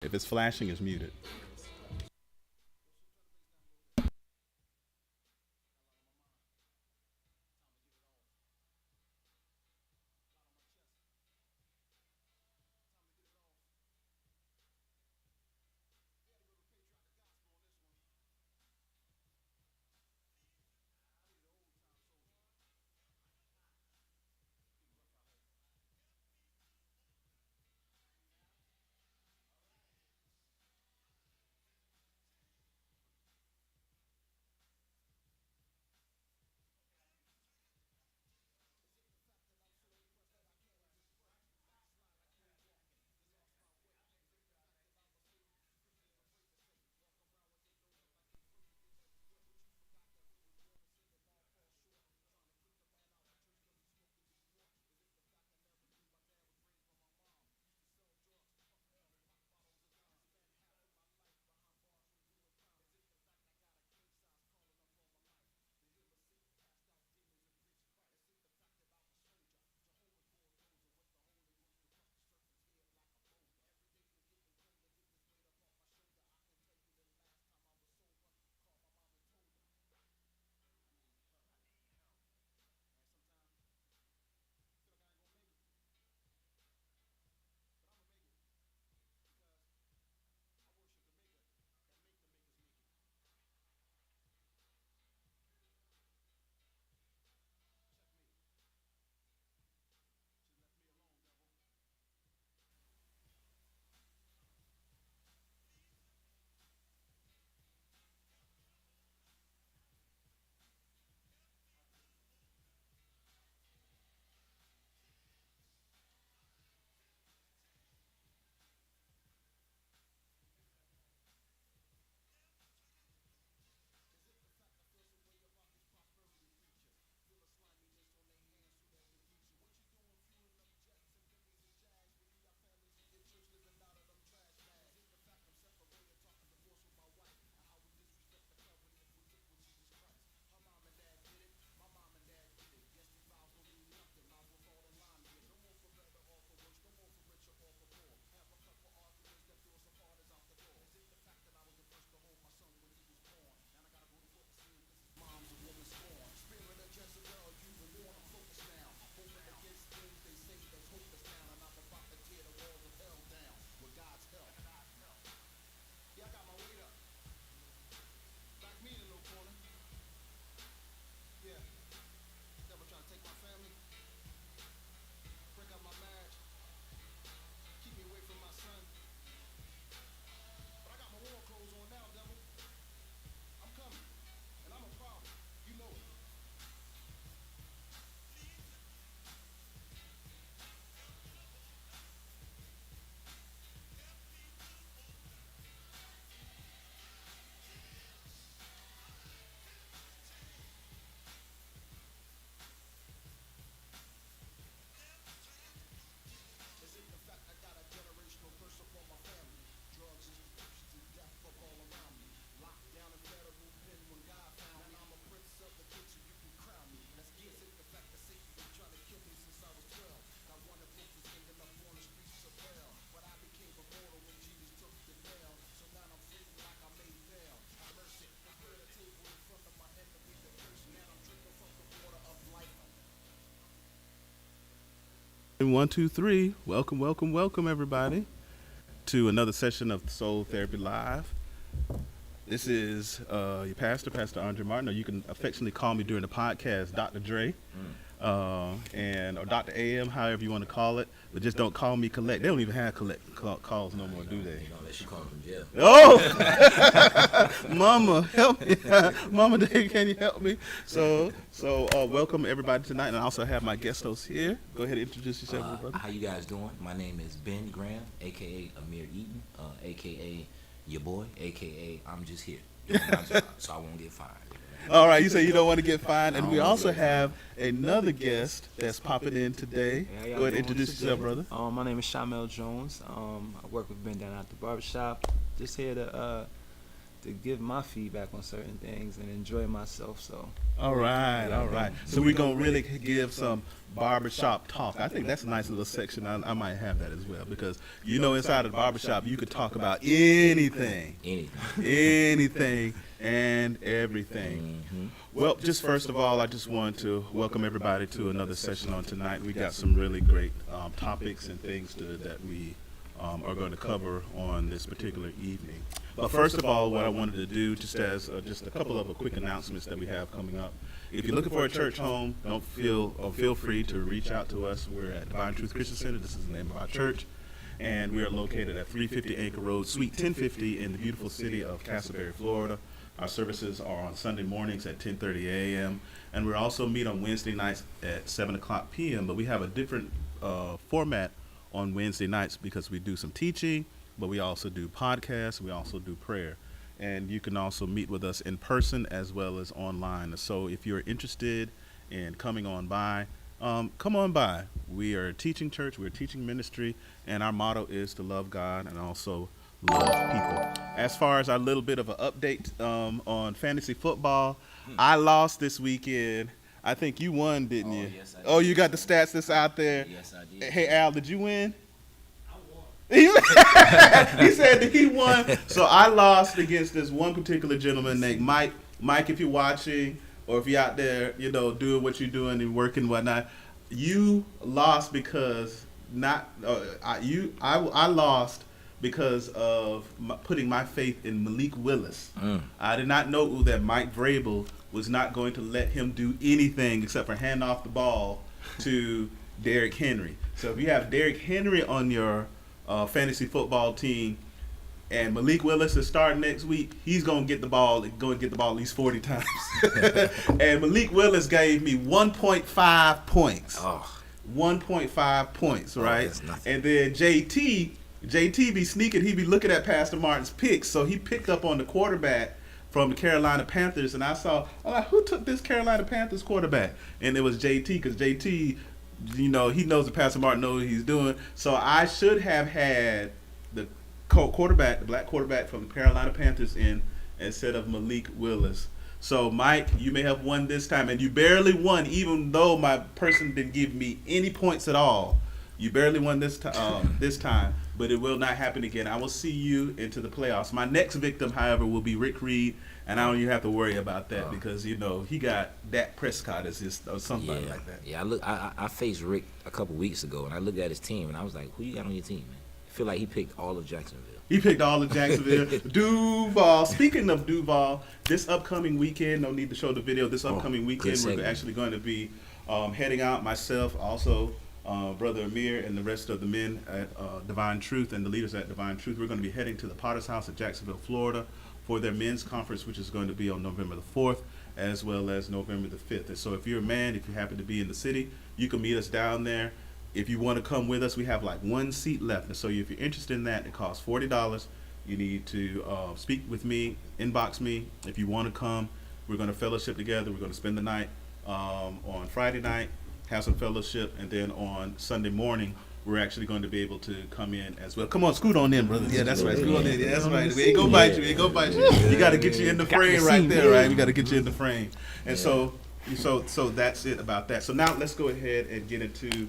If it's flashing, it's muted. One, two, three. Welcome, welcome, welcome, everybody, to another session of Soul Therapy Live. This is your pastor, Pastor Andre Martin, or you can affectionately call me during the podcast, Dr. Dre, and or Dr. AM, however you want to call it. But just don't call me collect. They don't even have calls no more, do they? You know, unless you call from jail. Oh, Mama, help me, Mama, Dave, can you help me? So, welcome everybody tonight, and I also have my guest host here. Go ahead and introduce yourself, brother. How you guys doing? My name is Ben Graham, aka Amir Eaton, aka your boy, aka I'm just here doing my job, so I won't get fired. All right, you say you don't want to get fined, and we also have another guest that's popping in today. Yeah, Go ahead and introduce yourself, brother. My name is Shamel Jones. I work with Ben down at the barbershop. Just here to to give my feedback on certain things and enjoy myself. So All right, Yeah, all right. So we're going to really give some barbershop talk. I think that's a nice little section. I might have that as well because, inside of the barbershop, you could talk about anything. Anything. Anything and everything. Mm-hmm. Well, just first of all, I just want to welcome everybody to another session on tonight. We got some really great topics and things that we are going to cover on this particular evening. But first of all, what I wanted to do, just as just a couple of quick announcements that we have coming up. If you're looking for a church home, feel free to reach out to us. We're at Divine Truth Christian Center. This is the name of our church. And we are located at 350 Anchor Road, Suite 1050 in the beautiful city of Castleberry, Florida. Our services are on Sunday mornings at 10:30 a.m. And we also meet on Wednesday nights at 7 o'clock p.m. But we have a different format on Wednesday nights because we do some teaching, but we also do podcasts. We also do prayer. And you can also meet with us in person as well as online. So if you're interested in coming on by, come on by. We are a teaching church. We're a teaching ministry. And our motto is to love God and also love people. As far as our little bit of an update on fantasy football, I lost this weekend. I think you won, didn't you? Yes, I did. Oh, you got the stats that's out there? Yes, I did. Hey, Al, did you win? I won. He said that he won. So I lost against this one particular gentleman named Mike. Mike, if you're watching or if you're out there, doing what you're doing and working and whatnot, you lost because I lost because of putting my faith in Malik Willis. I did not know that Mike Vrabel was not going to let him do anything except for hand off the ball to Derrick Henry. So if you have Derrick Henry on your fantasy football team and Malik Willis is starting next week, he's going to get the ball at least 40 times. And Malik Willis gave me 1.5 points. Oh, 1.5 points, right? that's nothing. And then JT be sneaking. He be looking at Pastor Martin's picks. So he picked up on the quarterback from the Carolina Panthers. And I'm like, who took this Carolina Panthers quarterback? And it was JT because JT, he knows that Pastor Martin knows what he's doing. So I should have had the quarterback, the black quarterback from the Carolina Panthers in instead of Malik Willis. So, Mike, you may have won this time. And you barely won, even though my person didn't give me any points at all. You barely won this time, but it will not happen again. I will see you into the playoffs. My next victim, however, will be Rick Reed, and I don't even have to worry about that because he got Dak Prescott as his or somebody like that. Yeah, I faced Rick a couple weeks ago, and I looked at his team, and I was like, who you got on your team, man? I feel like he picked all of Jacksonville. He picked all of Jacksonville. Duval. Speaking of Duval, this upcoming weekend, no need to show the video. This upcoming weekend, we're actually going to be heading out. Myself, also Brother Amir, and the rest of the men at Divine Truth and the leaders at Divine Truth. We're going to be heading to the Potter's House at Jacksonville, Florida, for their men's conference, which is going to be on November the 4th, as well as November the 5th. And so, if you're a man, if you happen to be in the city, you can meet us down there. If you want to come with us, we have like one seat left. And so if you're interested in that, it costs $40. You need to speak with me, inbox me. If you want to come, we're going to fellowship together. We're going to spend the night on Friday night, have some fellowship, and then on Sunday morning, we're actually going to be able to come in as well. Come on, scoot on in, brother. Yeah, that's right. Scoot on in. Yeah, that's right. We ain't gonna bite you. We ain't gonna bite you. You got to get you in the frame right there, right? We got to get you in the frame. And so that's it about that. So now let's go ahead and get into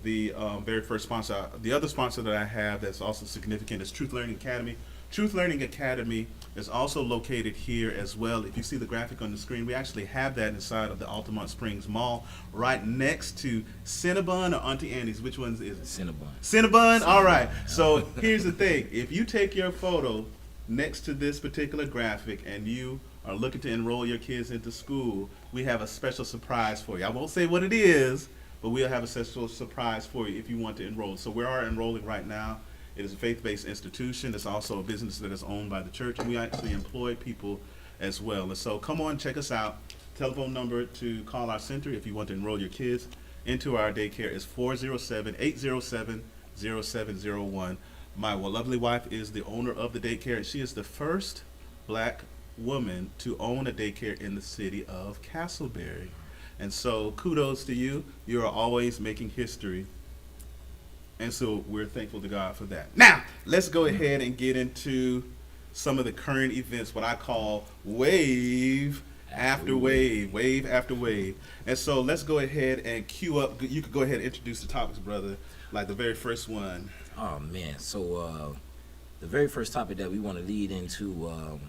the very first sponsor. The other sponsor that I have that's also significant is Truth Learning Academy. Truth Learning Academy is also located here as well. If you see the graphic on the screen, we actually have that inside of the Altamont Springs Mall, right next to Cinnabon or Auntie Annie's. Which one is it? Cinnabon. Cinnabon? All right. So here's the thing. If you take your photo next to this particular graphic and you are looking to enroll your kids into school, we have a special surprise for you. I won't say what it is, but we'll have a special surprise for you if you want to enroll. So we are enrolling right now. It is a faith-based institution. It's also a business that is owned by the church, and we actually employ people as well. And so come on, check us out. Telephone number to call our center if you want to enroll your kids into our daycare is 407-807-0701. My lovely wife is the owner of the daycare, and she is the first black woman to own a daycare in the city of Castleberry. And so kudos to you. You are always making history. And so we're thankful to God for that. Now, let's go ahead and get into some of the current events, what I call wave after wave, wave after wave. And so let's go ahead and cue up. You could go ahead and introduce the topics, brother. Like the very first one. Oh man, so the very first topic that we want to lead into,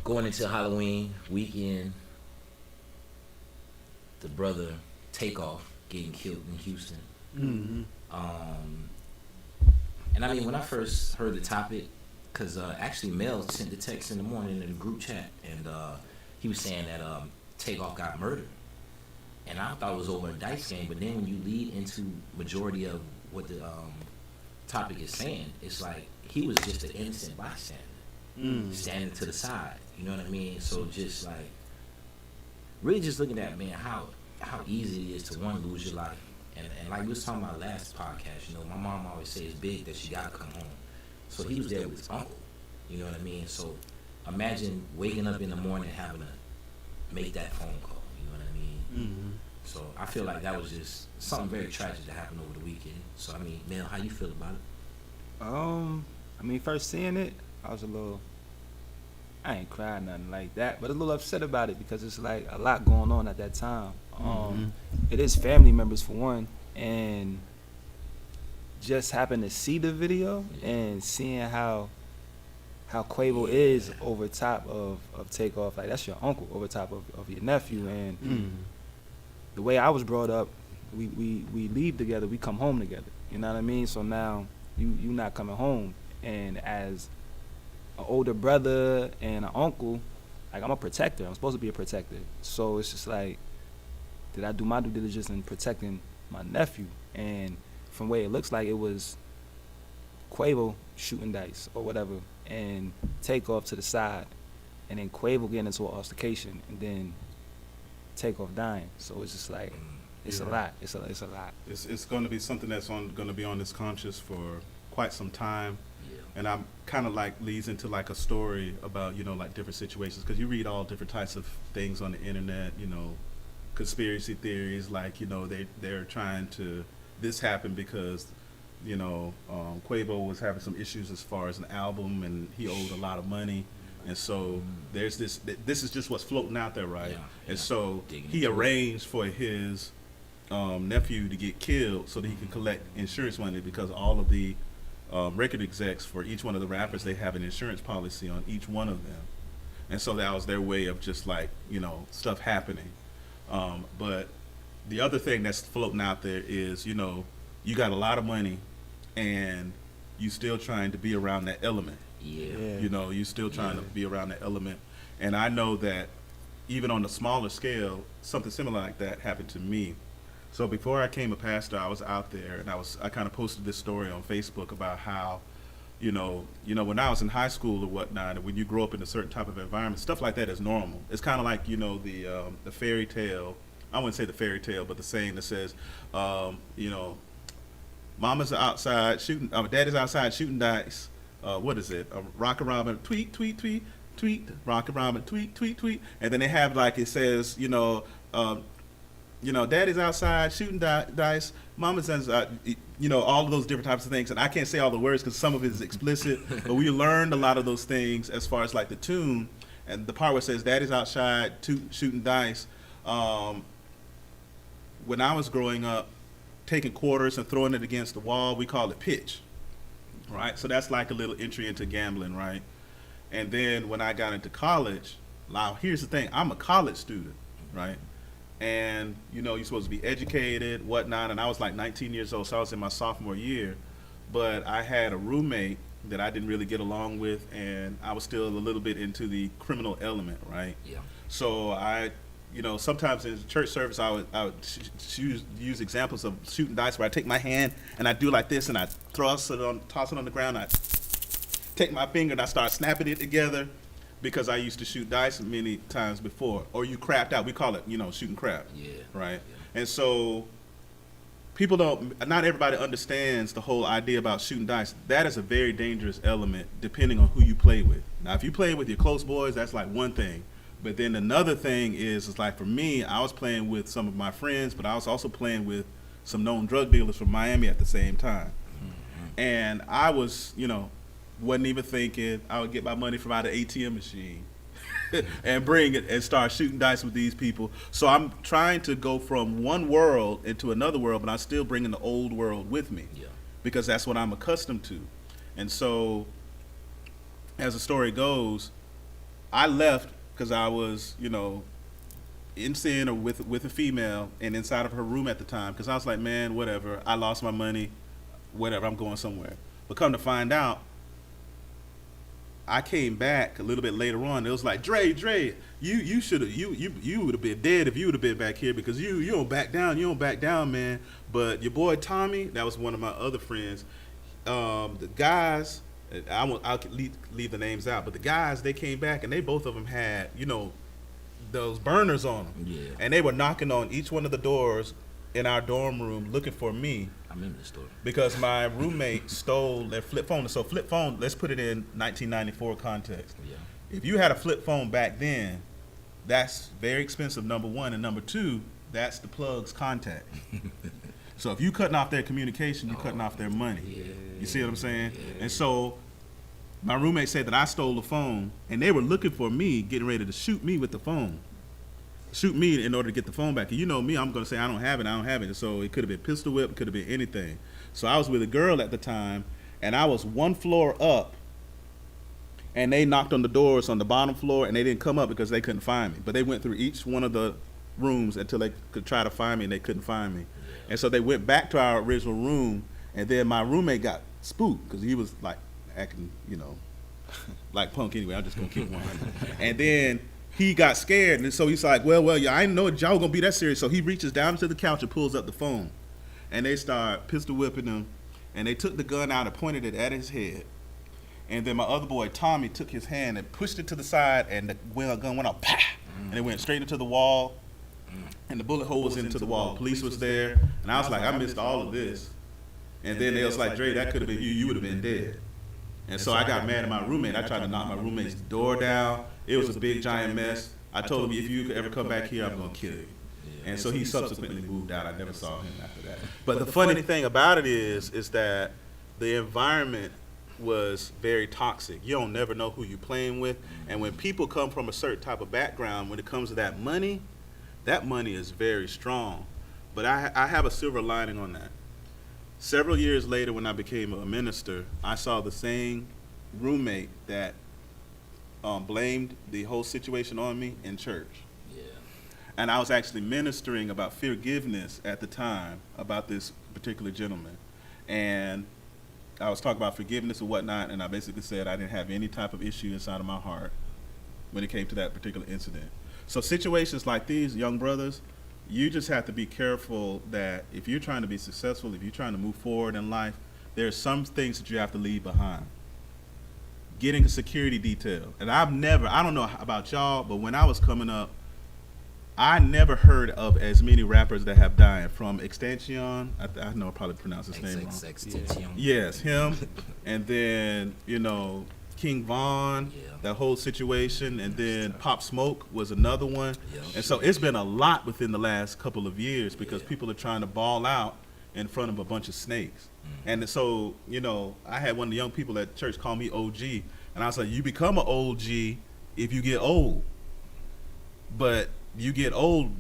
going into Halloween weekend, the brother Takeoff getting killed in Houston. Mm-hmm. And I mean, when I first heard the topic, because actually Mel sent the text in the morning in the group chat, and he was saying that Takeoff got murdered. And I thought it was over a dice game, but then when you lead into majority of what the topic is saying, it's like he was just an innocent bystander, standing to the side. You know what I mean? So just like, really just looking at, man, how easy it is to, one, lose your life. And like we was talking about last podcast, you know, my mom always says it's big that she got to come home. So he was there with his uncle. You know what I mean? So imagine waking up in the morning having to make that phone call. You know what I mean? Mm-hmm. So I feel like that was just something very tragic that happened over the weekend. So I mean, Mel, how you feel about it? I mean, first seeing it, I was a little, I ain't cried nothing like that, but a little upset about it because it's like a lot going on at that time. It is family members for one, and just happened to see the video and seeing how Quavo is over top of Takeoff. Like, that's your uncle over top of your nephew. And the way I was brought up, we leave together, we come home together. You know what I mean? So now you not coming home, and as an older brother and an uncle, like, I'm a protector. I'm supposed to be a protector. So it's just like, did I do my due diligence in protecting my nephew? And from the way it looks like, it was Quavo shooting dice or whatever, and Takeoff to the side, and then Quavo getting into an altercation, and then Takeoff dying. So it's just like, it's a lot. It's a lot. It's going to be something that's going to be on this conscious for quite some time. Yeah. And I'm kind of like leads into like a story about, you know, like different situations, because you read all different types of things on the internet, you know, conspiracy theories, like, you know, they're trying to, this happened because, you know, Quavo was having some issues as far as an album, and he owed a lot of money, and so there's this is just what's floating out there, right? Yeah, and yeah. so Digging he into it. arranged for his nephew to get killed so that he could collect insurance money, because all of the record execs for each one of the rappers, they have an insurance policy on each one of them, and so that was their way of just like, you know, stuff happening. But the other thing that's floating out there is, you know, you got a lot of money and you still trying to be around that element. Yeah. You know, you still trying to be around that element. And I know that even on a smaller scale, something similar like that happened to me. So before I became a pastor, I was out there, and I kind of posted this story on Facebook about how, you know, when I was in high school or whatnot, and when you grow up in a certain type of environment, stuff like that is normal. It's kind of like, you know, the fairy tale. I wouldn't say the fairy tale, but the saying that says, you know, mama's outside shooting, daddy's outside shooting dice. What is it? Rocket Robin, tweet, tweet, tweet, tweet. Rocket Robin, tweet, tweet, tweet. And then they have, like, it says, you know, daddy's outside shooting dice. Mama's outside, you know, all of those different types of things. And I can't say all the words because some of it is explicit, but we learned a lot of those things as far as like the tune and the part where it says daddy's outside shooting dice. When I was growing up, taking quarters and throwing it against the wall, we call it pitch, right? So that's like a little entry into gambling, right? And then when I got into college, now here's the thing, I'm a college student, right? And, you know, you're supposed to be educated, whatnot, and I was like 19 years old, so I was in my sophomore year. But I had a roommate that I didn't really get along with, and I was still a little bit into the criminal element, right? Yeah. So I, you know, sometimes in church service, I would use examples of shooting dice where I take my hand and I do like this, and I toss it on the ground. I take my finger and I start snapping it together, because I used to shoot dice many times before. Or you crapped out. We call it, you know, shooting crap. Yeah. Right? Yeah. And so not everybody understands the whole idea about shooting dice. That is a very dangerous element depending on who you play with. Now, if you play with your close boys, that's like one thing. But then another thing is like for me, I was playing with some of my friends, but I was also playing with some known drug dealers from Miami at the same time. Mm-hmm. And I was, you know, Wasn't even thinking. I would get my money from out of ATM machine and bring it and start shooting dice with these people. So I'm trying to go from one world into another world, but I'm still bringing the old world with me Yeah. because that's what I'm accustomed to. And so, as the story goes, I left because I was, in sin or with a female and inside of her room at the time because I was like, man, whatever. I lost my money, whatever. I'm going somewhere. But come to find out, I came back a little bit later on. It was like, Dre, you should have you would have been dead if you would have been back here because you don't back down, man. But your boy Tommy, that was one of my other friends. The guys, I'll leave the names out, but the guys, they came back and they both of them had those burners on them, Yeah. and they were knocking on each one of the doors in our dorm room looking for me. I remember the story. Because my roommate stole their flip phone. So flip phone, let's put it in 1994 context. Yeah. If you had a flip phone back then, that's very expensive, number one. And number two, that's the plug's contact. So if you cutting off their communication, you cutting off their money. Yeah. You see what I'm saying? Yeah. And so my roommate said that I stole the phone, and they were looking for me, getting ready to shoot me with the phone. Shoot me in order to get the phone back. And you know me, I'm going to say I don't have it. So it could have been pistol whip, it could have been anything. So I was with a girl at the time, and I was one floor up, and they knocked on the doors on the bottom floor, and they didn't come up because they couldn't find me. But they went through each one of the rooms until they could try to find me, and they couldn't find me. And so they went back to our original room, and then my roommate got spooked because he was like acting, like punk anyway. I'm just going to keep 100. And then he got scared, and so he's like, well, yeah, I didn't know y'all gonna be that serious. So he reaches down to the couch and pulls up the phone, and they start pistol whipping him, and they took the gun out and pointed it at his head. And then my other boy Tommy took his hand and pushed it to the side, and the gun went off, pow, and it went straight into the wall, and the bullet hole was into the wall. Police was there, and I was like, I missed all of this. And then they was like, Dre, that could have been you. You would have been dead. And so I got mad at my roommate. I tried to knock my roommate's door down. It was a big giant mess. I told him, if you ever come back here, I'm gonna kill you. And so he subsequently moved out. I never saw him after that. But the funny thing about it is that the environment was very toxic. You don't never know who you're playing with. And when people come from a certain type of background, when it comes to that money is very strong. But I have a silver lining on that. Several years later, when I became a minister, I saw the same roommate that blamed the whole situation on me in church. Yeah. And I was actually ministering about forgiveness at the time about this particular gentleman. And I was talking about forgiveness and whatnot, and I basically said I didn't have any type of issue inside of my heart when it came to that particular incident. So situations like these, young brothers, you just have to be careful that if you're trying to be successful, if you're trying to move forward in life, there are some things that you have to leave behind. Getting a security detail. And I don't know about y'all, but when I was coming up, I never heard of as many rappers that have died. From Extension, I know I probably pronounced his name wrong. XXXTentacion. Yes, him. And then, King Von, Yeah. that whole situation. And then Pop Smoke was another one. Yeah. And so it's been a lot within the last couple of years because Yeah. people are trying to ball out in front of a bunch of snakes. And so, I had one of the young people at church call me OG. And I was like, you become an OG if you get old. But you get old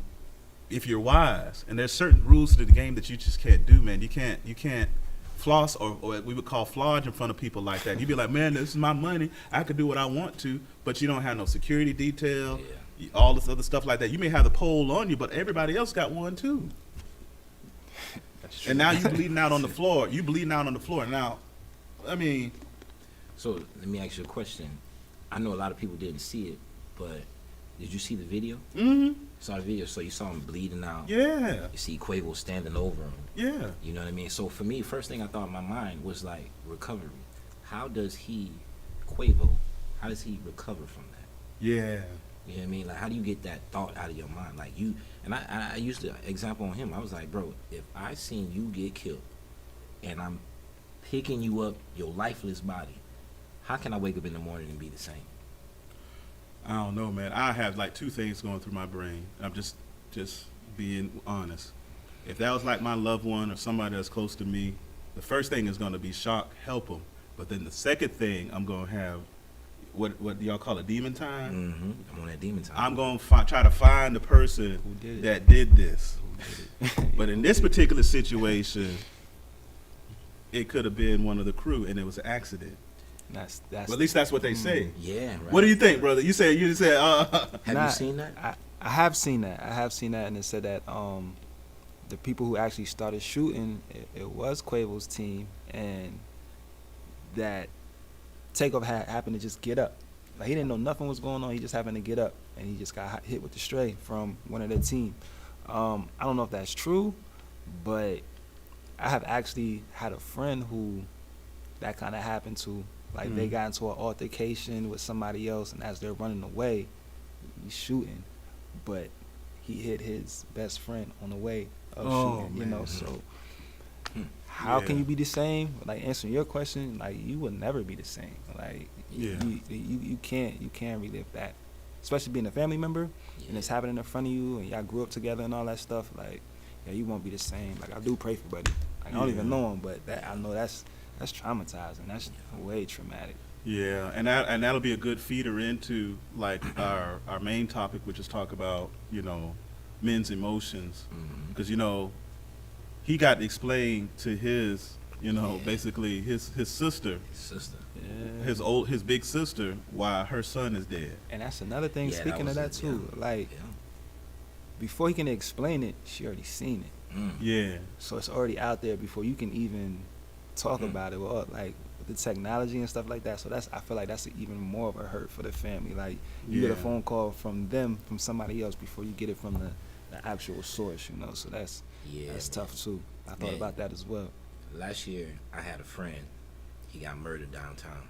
if you're wise. And there's certain rules to the game that you just can't do, man. You can't floss or we would call flodge in front of people like that. You'd be like, man, this is my money. I could do what I want to, but you don't have no security detail, all this other stuff like that. You may have the pole on you, but everybody else got one too. And now you bleeding out on the floor. Now, I mean, So let me ask you a question. I know a lot of people didn't see it, but did you see the video? Saw the video, so you saw him bleeding out. yeah, You see Quavo standing over him. yeah. You know what I mean? So for me, first thing I thought in my mind was like recovery. How does Quavo recover from that? Yeah. You know what I mean? Like, how do you get that thought out of your mind? Like, I used the example on him. I was like, bro, if I seen you get killed and I'm picking you up, your lifeless body, how can I wake up in the morning and be the same? I don't know, man. I have like two things going through my brain. I'm just being honest. If that was like my loved one or somebody that's close to me, the first thing is going to be shock, help them. But then the second thing, I'm gonna have what do y'all call it, demon time? I'm on that demon time. I'm gonna try to find the person Who did it? that did this. Who did it? But in this particular situation, it could have been one of the crew, and it was an accident. That's Well, at least that's what they say. Yeah, right. What do you think, brother? You said Have Nah, you seen that? I have seen that. I have seen that, and it said that the people who actually started shooting, it was Quavo's team, and that Takeoff happened to just get up. Like, he didn't know nothing was going on. He just happened to get up, and he just got hit with the stray from one of their team. I don't know if that's true, but I have actually had a friend who that kind of happened to. Like, they got into an altercation with somebody else, and as they're running away, he's shooting, but he hit his best friend on the way of shooting, you know, man. so how can Yeah. you be the same? Like, answering your question, like, you will never be the same. Like, Yeah. you can't relive that, especially being a family member, and it's happening in front of you, and y'all grew up together and all that stuff. Like, yeah, you won't be the same. Like, I do pray for Buddy. Like, I don't even Yeah. know him, but that I know that's traumatizing. That's way traumatic. Yeah, and that'll be a good feeder into like our main topic, which is talk about, you know, men's emotions, because you know he got to explain to his, you know, basically his sister, Sister. Yeah. his big sister, why her son is dead. And that's another thing. Yeah, that Speaking of was that it, too, yeah. like Yeah. before he can explain it, she already seen it. Yeah, So it's already out there before you can even talk about it. Well, like with the technology and stuff like that. So I feel like that's even more of a hurt for the family. Like, you get a Yeah. phone call from somebody else before you get it from the actual source. You know, so that's Yeah. tough too. I thought Man. about that as well. Last year, I had a friend. He got murdered downtown.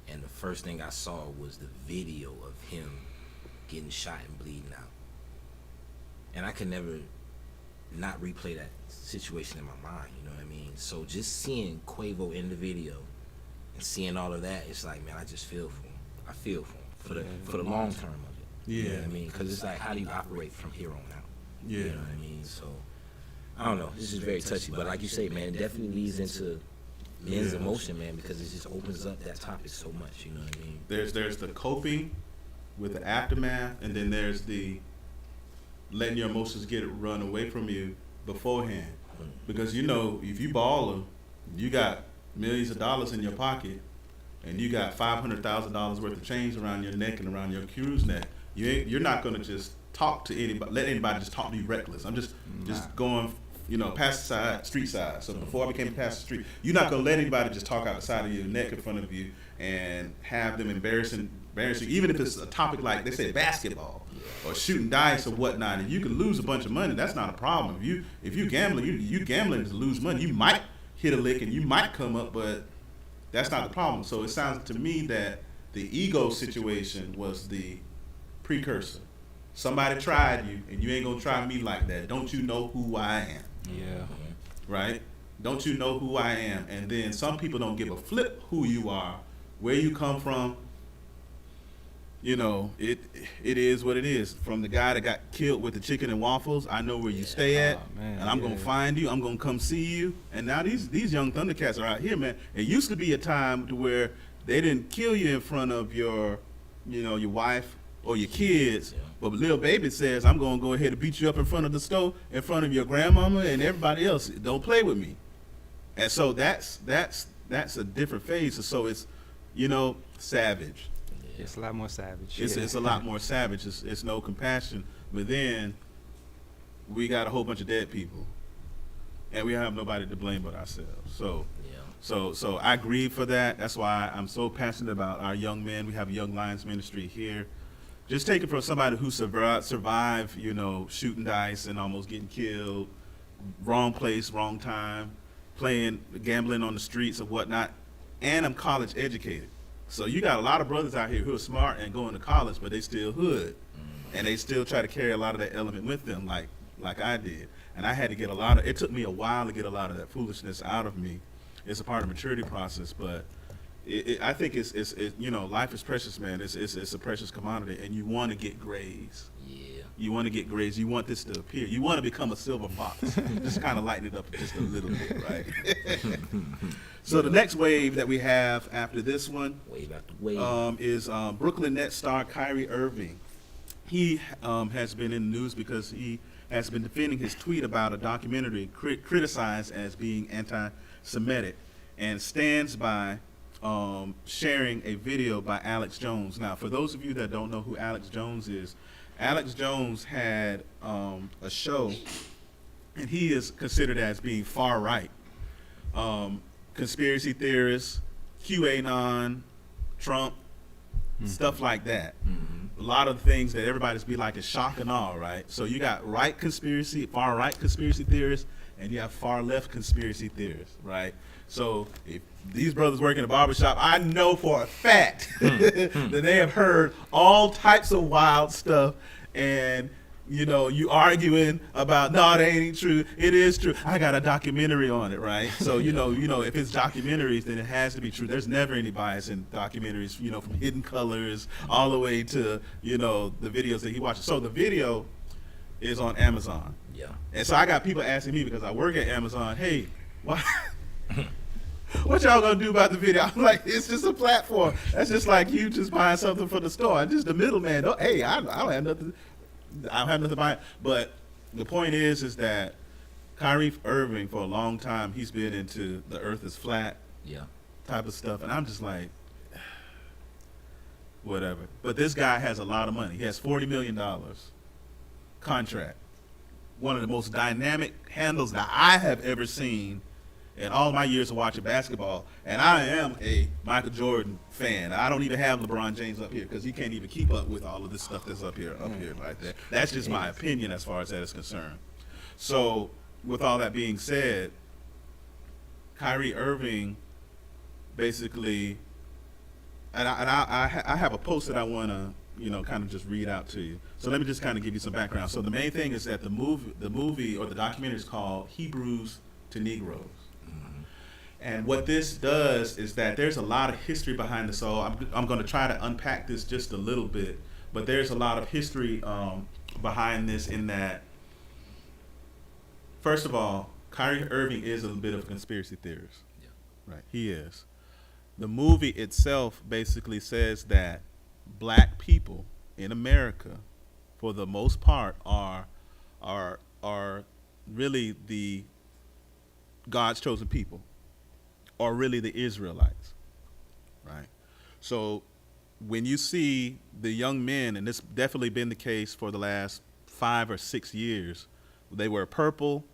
And the first thing I saw was the video of him getting shot and bleeding out. And I could never not replay that situation in my mind, you know what I mean? So just seeing Quavo in the video and seeing all of that, it's like, man, I just feel for him. I feel for him for the long term of it. You know Yeah. what I mean? Because it's like, how do you operate from here on out? yeah, You know what I mean? So, I don't know. This is very touchy. But like you say, man, it definitely leads into men's Yeah. emotion, man, because it just opens up that topic so much. You know what I mean? There's the coping with the aftermath, and then there's the letting your emotions get run away from you beforehand. Because you know, if you baller, you got millions of dollars in your pocket, and you got $500,000 worth of change around your neck and around your crew's neck. You're not gonna just talk to anybody, let anybody just talk to you reckless. I'm just going, you know, past the side, street side. So before I became past the street, you're not gonna let anybody just talk out the side of your neck in front of you and have them embarrass you, even if it's a topic like they say basketball or shooting dice or whatnot, and you can lose a bunch of money. That's not a problem. If you gambling, you gambling to lose money. You might hit a lick and you might come up, but that's not the problem. So it sounds to me that the ego situation was the precursor. Somebody tried you, and you ain't gonna try me like that. Don't you know who I am? Yeah. Right? Don't you know who I am? And then some people don't give a flip who you are, where you come from. You know, it is what it is. From the guy that got killed with the chicken and waffles, I know where you stay at, Oh, man, and I'm gonna yeah. find you. I'm gonna come see you. And now these young Thundercats are out here, man. It used to be a time to where they didn't kill you in front of your, you know, your wife or your kids. Yeah. But Lil Baby says, I'm gonna go ahead and beat you up in front of the stove, in front of your grandmama and everybody else. Don't play with me. And so that's a different phase. So it's, you know, savage. It's a lot more savage. It's a lot more savage. It's no compassion. But then we got a whole bunch of dead people, and we have nobody to blame but ourselves. So. Yeah. So I grieve for that. That's why I'm so passionate about our young men. We have a Young Lions ministry here. Just take it from somebody who survived, you know, shooting dice and almost getting killed, wrong place, wrong time, gambling on the streets and whatnot, and I'm college educated. So you got a lot of brothers out here who are smart and going to college, but they still hood, and they still try to carry a lot of that element with them, like I did. And I had to get it took me a while to get a lot of that foolishness out of me. It's a part of the maturity process, but I think it's you know, life is precious, man. It's a precious commodity, and you want to get grades. Yeah. You want to get grades. You want this to appear. You want to become a silver fox. Just kind of lighten it up just a little bit, right? So the next wave that we have after this one Wave after wave. is Brooklyn Nets star Kyrie Irving. He has been in the news because he has been defending his tweet about a documentary criticized as being anti-Semitic, and stands by sharing a video by Alex Jones. Now, for those of you that don't know who Alex Jones is, Alex Jones had a show, and he is considered as being far right. Conspiracy theorists, QAnon, Trump, stuff like that. A lot of things that everybody's be like is shock and awe, right? So you got far right conspiracy theorists, and you have far left conspiracy theorists, right? So if these brothers work in a barbershop, I know for a fact that they have heard all types of wild stuff, and you arguing about, no, that ain't true. It is true. I got a documentary on it, right? So if it's documentaries, then it has to be true. There's never any bias in documentaries, from Hidden Colors all the way to the videos that he watches. So the video is on Amazon. Yeah. And so I got people asking me, because I work at Amazon, hey, why? What y'all gonna do about the video? I'm like, it's just a platform. That's just like you just buying something from the store. I'm just the middleman. Hey, I don't have nothing. I don't have nothing to buy. But the point is that Kyrie Irving, for a long time, he's been into the earth is flat type of stuff. And I'm just like, whatever. But this guy has a lot of money. He has $40 million contract. One of the most dynamic handles that I have ever seen in all my years of watching basketball. And I am a Michael Jordan fan. I don't even have LeBron James up here because he can't even keep up with all of this stuff that's up here like that. That's just my opinion as far as that is concerned. So with all that being said, Kyrie Irving basically, and I have a post that I want to kind of just read out to you. So let me just kind of give you some background. So the main thing is that the movie or the documentary is called Hebrews to Negroes. And what this does is that there's a lot of history behind this. So I'm going to try to unpack this just a little bit, but there's a lot of history behind this, in that, first of all, Kyrie Irving is a bit of a conspiracy theorist. Yeah. Right, he is. The movie itself basically says that black people in America, for the most part, are really the God's chosen people, or really the Israelites, right? So when you see the young men, and this definitely been the case for the last 5 or 6 years, they wear purple.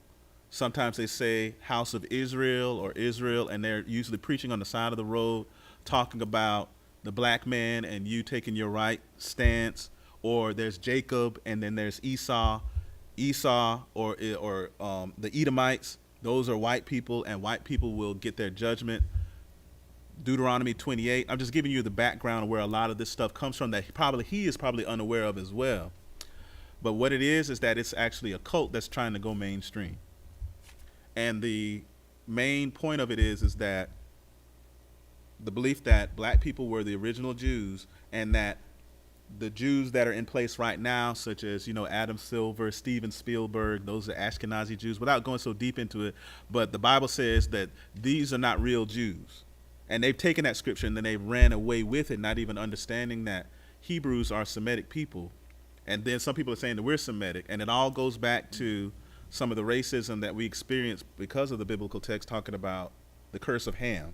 Sometimes they say House of Israel or Israel, and they're usually preaching on the side of the road, talking about the black man and you taking your right stance. Or there's Jacob, and then there's Esau or the Edomites. Those are white people, and white people will get their judgment. Deuteronomy 28. I'm just giving you the background of where a lot of this stuff comes from that he is probably unaware of as well. But what it is that it's actually a cult that's trying to go mainstream. And the main point of it is that the belief that black people were the original Jews, and that the Jews that are in place right now, such as, Adam Silver, Steven Spielberg, those are Ashkenazi Jews, without going so deep into it, but the Bible says that these are not real Jews. And they've taken that scripture and then they ran away with it, not even understanding that Hebrews are Semitic people. And then some people are saying that we're Semitic, and it all goes back to some of the racism that we experience because of the biblical text talking about the curse of Ham.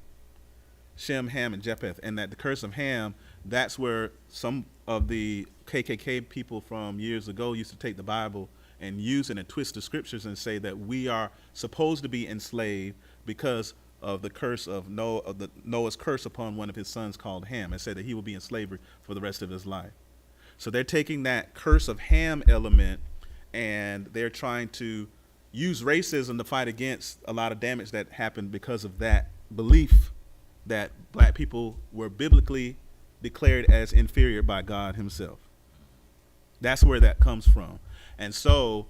Shem, Ham, and Japheth, and that the curse of Ham, that's where some of the KKK people from years ago used to take the Bible and use it and twist the scriptures and say that we are supposed to be enslaved because of the curse of Noah's curse upon one of his sons called Ham, and said that he will be in slavery for the rest of his life. So they're taking that curse of Ham element, and they're trying to use racism to fight against a lot of damage that happened because of that belief that black people were biblically declared as inferior by God himself. That's where that comes from. And so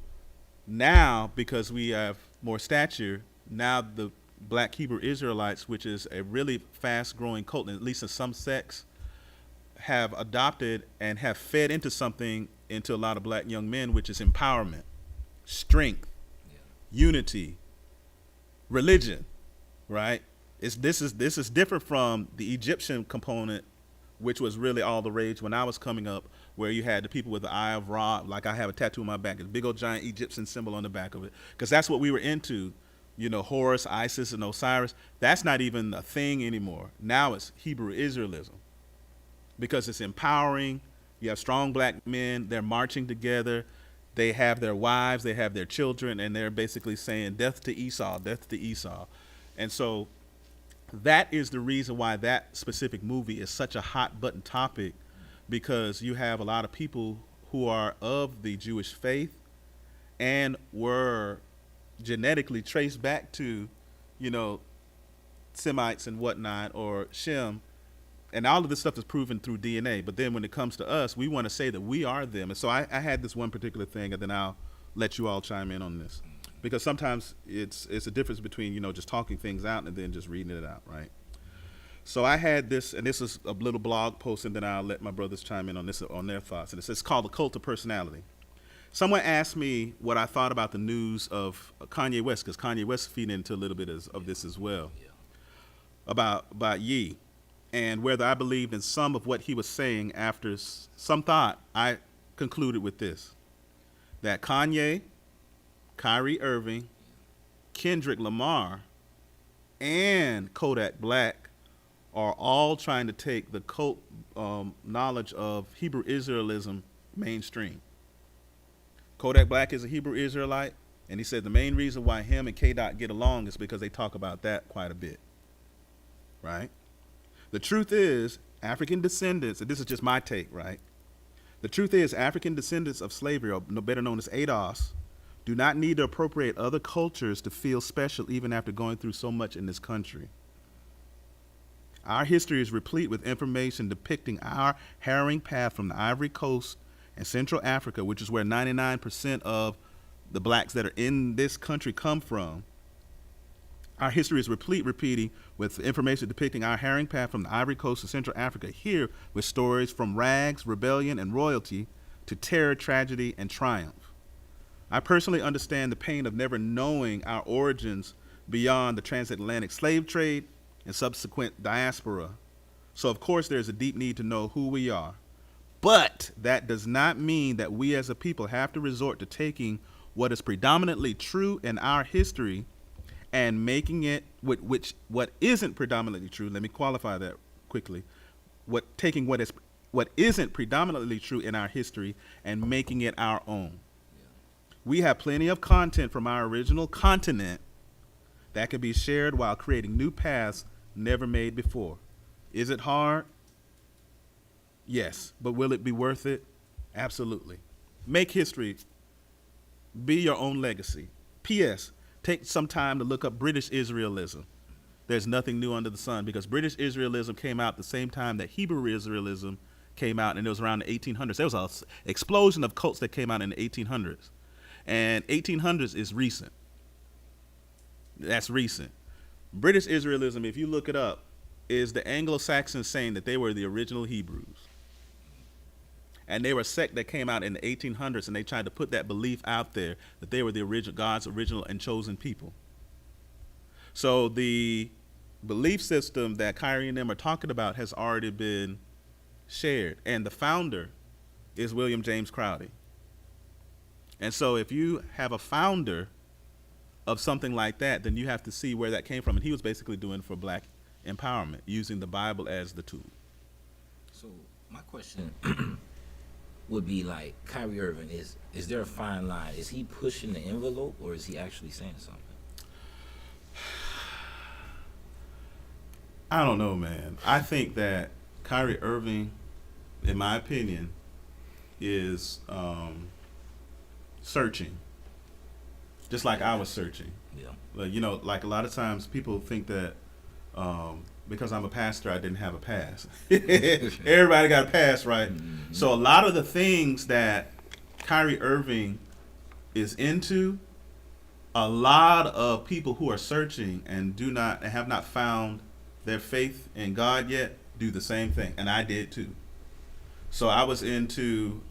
now, because we have more stature, now the black Hebrew Israelites, which is a really fast-growing cult, and at least in some sects, have adopted and have fed into something into a lot of black young men, which is empowerment, strength, unity, religion, right? This is different from the Egyptian component, which was really all the rage when I was coming up, where you had the people with the Eye of Ra, like I have a tattoo on my back, a big old giant Egyptian symbol on the back of it, because that's what we were into. You know, Horus, Isis, and Osiris. That's not even a thing anymore. Now it's Hebrew Israelism, because it's empowering. You have strong black men. They're marching together. They have their wives. They have their children. And they're basically saying, death to Esau, death to Esau. And so that is the reason why that specific movie is such a hot button topic, because you have a lot of people who are of the Jewish faith and were genetically traced back to, you know, Semites and whatnot, or Shem, and all of this stuff is proven through DNA. But then when it comes to us, we want to say that we are them. And so I had this one particular thing, and then I'll let you all chime in on this, because sometimes it's a difference between, you know, just talking things out and then just reading it out, right? So I had this, and this is a little blog post, and then I'll let my brothers chime in on this, on their thoughts. And it's called The Cult of Personality. Someone asked me what I thought about the news of Kanye West, because Kanye West feeding into a little bit of this as well, about Ye, and whether I believed in some of what he was saying. After some thought, I concluded with this, that Kanye, Kyrie Irving, Kendrick Lamar, and Kodak Black are all trying to take the cult knowledge of Hebrew Israelism mainstream. Kodak Black is a Hebrew Israelite, and he said the main reason why him and K-Dot get along is because they talk about that quite a bit, right? The truth is, African descendants, and this is just my take, right? The truth is, African descendants of slavery, or better known as ADOS, do not need to appropriate other cultures to feel special even after going through so much in this country. Our history is replete with information depicting our harrowing path from the Ivory Coast and Central Africa, which is where 99% of the blacks that are in this country come from. Our history is repeating with information depicting our harrowing path from the Ivory Coast to Central Africa, here with stories from rags, rebellion, and royalty to terror, tragedy, and triumph. I personally understand the pain of never knowing our origins beyond the transatlantic slave trade and subsequent diaspora. So, of course, there's a deep need to know who we are. But that does not mean that we as a people have to resort to taking what is predominantly true in our history and making it what isn't predominantly true. Let me qualify that quickly. Taking what isn't predominantly true in our history and making it our own. We have plenty of content from our original continent that can be shared while creating new paths never made before. Is it hard? Yes, but will it be worth it? Absolutely. Make history. Be your own legacy. P.S. Take some time to look up British Israelism. There's nothing new under the sun, because British Israelism came out the same time that Hebrew Israelism came out, and it was around the 1800s. There was an explosion of cults that came out in the 1800s. And 1800s is recent. That's recent. British Israelism, if you look it up, is the Anglo-Saxons saying that they were the original Hebrews. And they were a sect that came out in the 1800s, and they tried to put that belief out there that they were the original, God's original and chosen people. So the belief system that Kyrie and them are talking about has already been shared, and the founder is William James Crowdy. And so if you have a founder of something like that, then you have to see where that came from. And he was basically doing for black empowerment, using the Bible as the tool. So my question would be, like, Kyrie Irving, is there a fine line? Is he pushing the envelope, or is he actually saying something? I don't know, man. I think that Kyrie Irving, in my opinion, is searching, just like I was searching. Yeah. But, you know, like a lot of times people think that because I'm a pastor, I didn't have a pass. Everybody got a pass, right? Mm-hmm. So a lot of the things that Kyrie Irving is into, a lot of people who are searching and have not found their faith in God yet do the same thing, and I did too. So I was into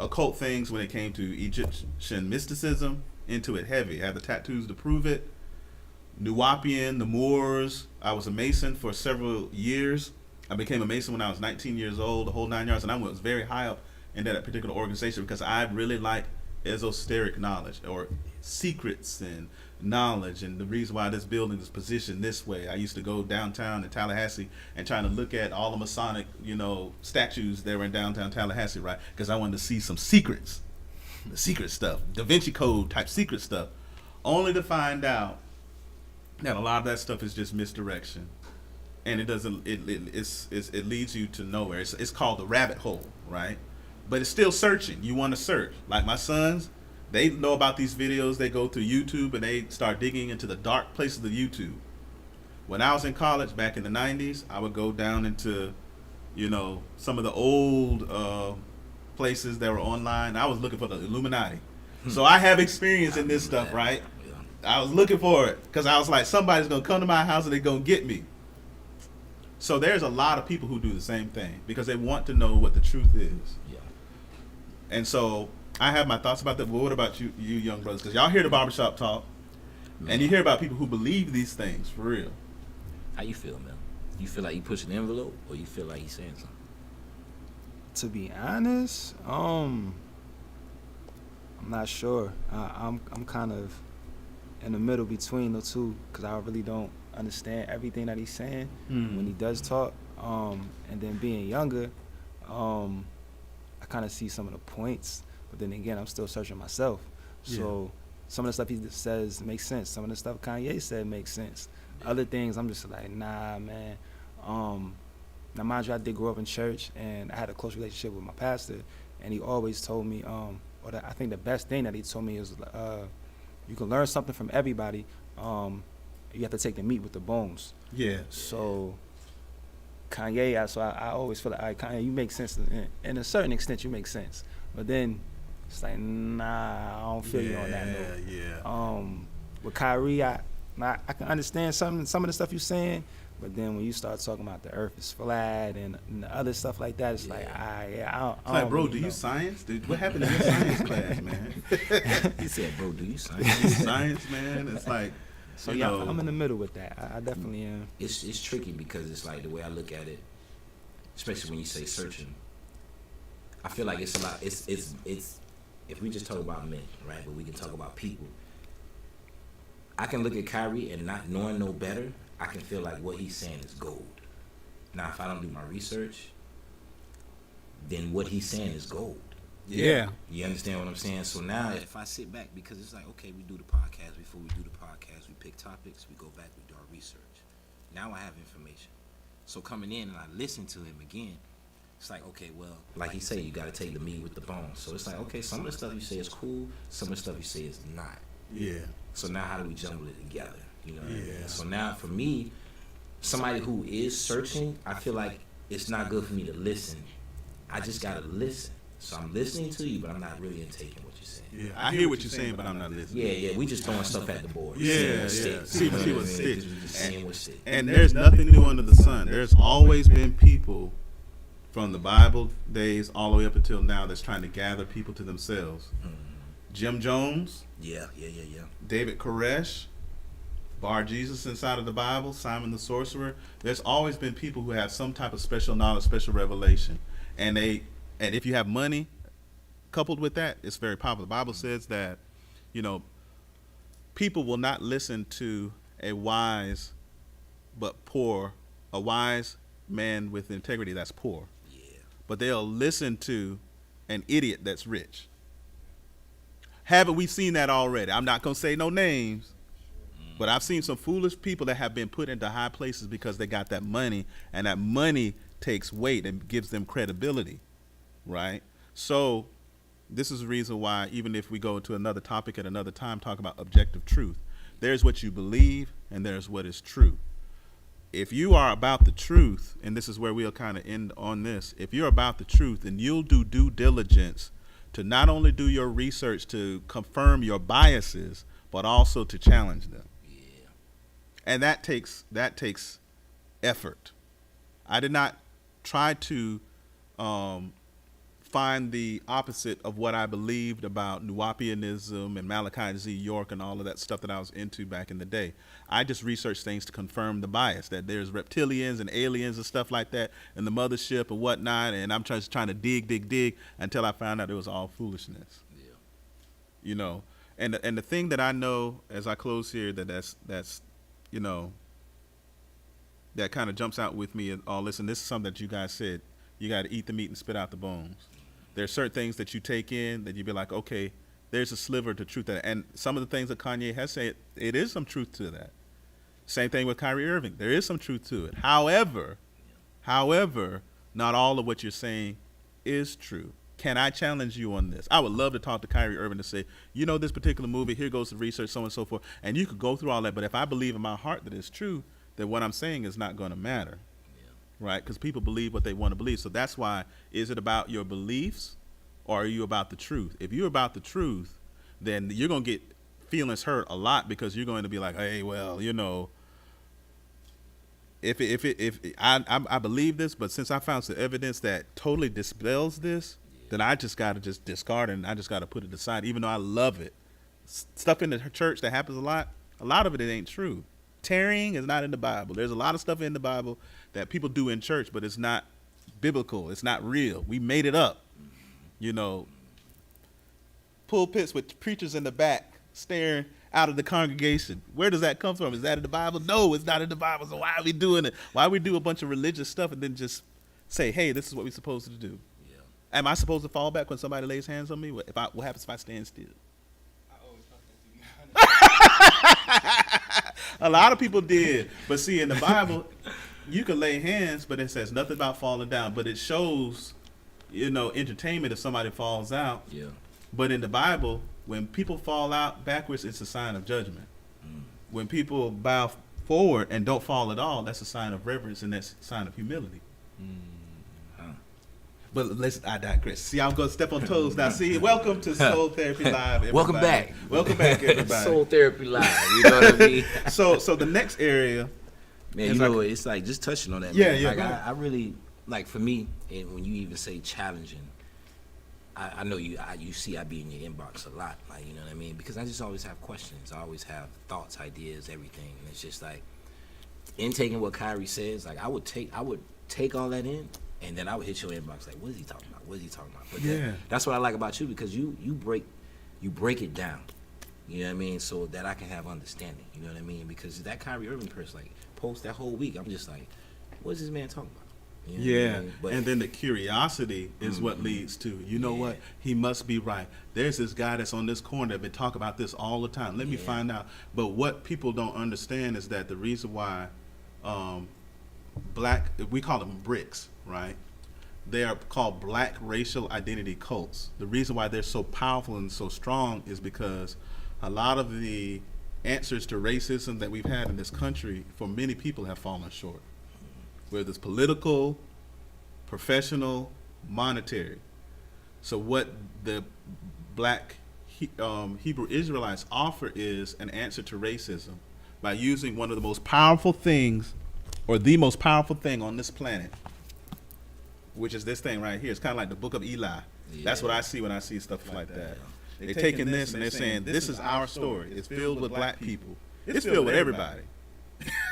occult things when it came to Egyptian mysticism, into it heavy. I had the tattoos to prove it. Nuwapian, the Moors. I was a Mason for several years. I became a Mason when I was 19 years old, the whole 9 yards, and I was very high up in that particular organization because I really like esoteric knowledge or secrets and knowledge. And the reason why this building is positioned this way, I used to go downtown in Tallahassee and trying to look at all the Masonic, statues that were in downtown Tallahassee, right? Because I wanted to see some secrets, the secret stuff, Da Vinci Code type secret stuff, only to find out that a lot of that stuff is just misdirection, and it doesn't. It leads you to nowhere. It's called the rabbit hole, right? But it's still searching. You want to search. Like my sons, they know about these videos. They go through YouTube and they start digging into the dark places of YouTube. When I was in college back in the 90s, I would go down into, some of the old places that were online. I was looking for the Illuminati. So I have experience in this stuff, right? I was looking for it because I was like, somebody's going to come to my house and they're going to get me. So there's a lot of people who do the same thing because they want to know what the truth is. Yeah. And so I have my thoughts about that. But what about you young brothers? Because y'all hear the barbershop talk, and you hear about people who believe these things for real. How you feel, man? You feel like you pushing the envelope, or you feel like he's saying something? To be honest, I'm not sure. I'm kind of in the middle between the two because I really don't understand everything that he's saying when he does talk. And then being younger, I kind of see some of the points, but then again, I'm still searching myself. So some of the stuff he says makes sense. Some of the stuff Kanye said makes sense. Other things, I'm just like, nah, man. Now, mind you, I did grow up in church, and I had a close relationship with my pastor, and he always told me, I think the best thing that he told me is, you can learn something from everybody. You have to take the meat with the bones. Yeah. So Kanye, I always feel like, all right, Kanye, you make sense. In a certain extent, you make sense. But then it's like, nah, I don't feel you on that note. Yeah. With Kyrie, I can understand some of the stuff you're saying, but then when you start talking about the earth is flat and the other stuff like that, it's like, I don't It's like, bro, really do know. you science? What happened in your science class, man? He said, "Bro, do you sign?" Science, man. It's like, So yeah, I'm in the middle with that. I definitely am. It's tricky because it's like the way I look at it, especially when you say searching. I feel like it's a lot. It's if we just talk about men, right? But we can talk about people. I can look at Kyrie and not knowing no better, I can feel like what he's saying is gold. Now, if I don't do my research, then what he's saying is gold. Yeah. You understand what I'm saying? So now, if I sit back, because it's like, okay, we do the podcast. Before we do the podcast, we pick topics, we go back, we do our research. Now I have information. So coming in and I listen to him again, it's like, okay, well, like he said, you got to take the meat with the bones. So it's like, okay, some of the stuff you say is cool, some of the stuff you say is not. yeah. So now how do we jumble it together? You know what I mean? Yeah. So now for me, somebody who is searching, I feel like it's not good for me to listen. I just gotta listen. So I'm listening to you, but I'm not really taking what you're saying. Yeah. I hear what you're saying, but I'm not listening. Yeah, we just throwing stuff at the board. Yeah, Seeing what yeah. sticks. See You know what I mean? sticks. Just seeing what sticks. And there's nothing new under the sun. There's always been people from the Bible days all the way up until now that's trying to gather people to themselves. Jim Jones, Yeah. David Koresh, Bar Jesus inside of the Bible, Simon the Sorcerer. There's always been people who have some type of special knowledge, special revelation. And if you have money coupled with that, it's very popular. The Bible says that, people will not listen to a wise man with integrity that's poor. Yeah. But they'll listen to an idiot that's rich. Haven't we seen that already? I'm not going to say no names, but I've seen some foolish people that have been put into high places because they got that money, and that money takes weight and gives them credibility, right? So this is the reason why, even if we go to another topic at another time, talk about objective truth, there's what you believe and there's what is true. If you are about the truth, and this is where we'll kind of end on this, if you're about the truth, then you'll do due diligence to not only do your research to confirm your biases, but also to challenge them. Yeah. And that takes effort. I did not try to find the opposite of what I believed about Nuwapianism and Malachi Z. York and all of that stuff that I was into back in the day. I just researched things to confirm the bias that there's reptilians and aliens and stuff like that and the mothership and whatnot. And I'm just trying to dig until I found out it was all foolishness. Yeah. You know, and the thing that I know as I close here that's you know, that kind of jumps out with me and all this, and this is something that you guys said, you got to eat the meat and spit out the bones. There are certain things that you take in that you be like, okay, there's a sliver to truth. And some of the things that Kanye has said, it is some truth to that. Same thing with Kyrie Irving. There is some truth to it. However, not all of what you're saying is true. Can I challenge you on this? I would love to talk to Kyrie Irving to say, you know, this particular movie, here goes the research, so on and so forth. And you could go through all that. But if I believe in my heart that it's true, then what I'm saying is not going to matter. Right? Because people believe what they want to believe. So that's why, is it about your beliefs or are you about the truth? If you're about the truth, then you're going to get feelings hurt a lot because you're going to be like, hey, well, you know, if I believe this, but since I found some evidence that totally dispels this, then I just got to just discard it and I just got to put it aside, even though I love it. Stuff in the church that happens a lot of it ain't true. Tarrying is not in the Bible. There's a lot of stuff in the Bible that people do in church, but it's not biblical. It's not real. We made it up. You know, pulpits with preachers in the back staring out of the congregation. Where does that come from? Is that in the Bible? No, it's not in the Bible. So why are we doing it? Why we do a bunch of religious stuff and then just say, hey, this is what we're supposed to do? Yeah. Am I supposed to fall back when somebody lays hands on me? What happens if I stand still? I always thought that. A lot of people did. But see, in the Bible, you can lay hands, but it says nothing about falling down. But it shows, you know, entertainment if somebody falls out. Yeah. But in the Bible, when people fall out backwards, it's a sign of judgment. When people bow forward and don't fall at all, that's a sign of reverence and that's a sign of humility. But I digress. See, I'm going to step on toes now. See, welcome to Soul Therapy Live, everybody. Welcome back. Welcome back, everybody. Soul Therapy Live. You know what I mean? So the next area, man, you know, it's like just touching on that. Yeah, man. yeah. Like I really like, for me, and when you even say challenging, I know you see I be in your inbox a lot, like, you know what I mean? Because I just always have questions. I always have thoughts, ideas, everything, and it's just like, in taking what Kyrie says, like I would take all that in. And then I would hit your inbox like, what is he talking about? What is he talking about? But that's what I like about you, because you break it down. You know what I mean? So that I can have understanding. You know what I mean? Because that Kyrie Irving person, like, post that whole week, I'm just like, what is this man talking about? You know what I mean? But, and then the curiosity is what leads to, you know what? He must be right. There's this guy that's on this corner that been talking about this all the time. Let me find out. But what people don't understand is that the reason why we call them bricks, right? They are called black racial identity cults. The reason why they're so powerful and so strong is because a lot of the answers to racism that we've had in this country for many people have fallen short. Whether it's political, professional, monetary. So what the black Hebrew Israelites offer is an answer to racism by using one of the most powerful things, or the most powerful thing on this planet, which is this thing right here. It's kind of like the Book of Eli. Yeah. That's what I see when I see stuff like that. They're taking this and they're saying, this is our story. It's filled with black people. It's filled with everybody.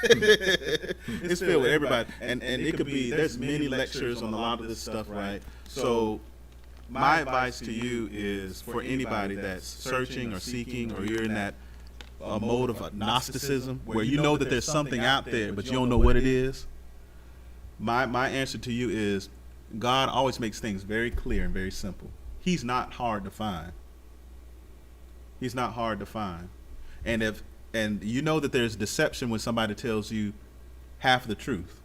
It's filled with everybody. And it could be, there's many lectures on a lot of this stuff, right? So my advice to you is for anybody that's searching or seeking, or you're in that mode of Gnosticism where you know that there's something out there, but you don't know what it is. My answer to you is, God always makes things very clear and very simple. He's not hard to find. He's not hard to find. And you know that there's deception when somebody tells you half the truth.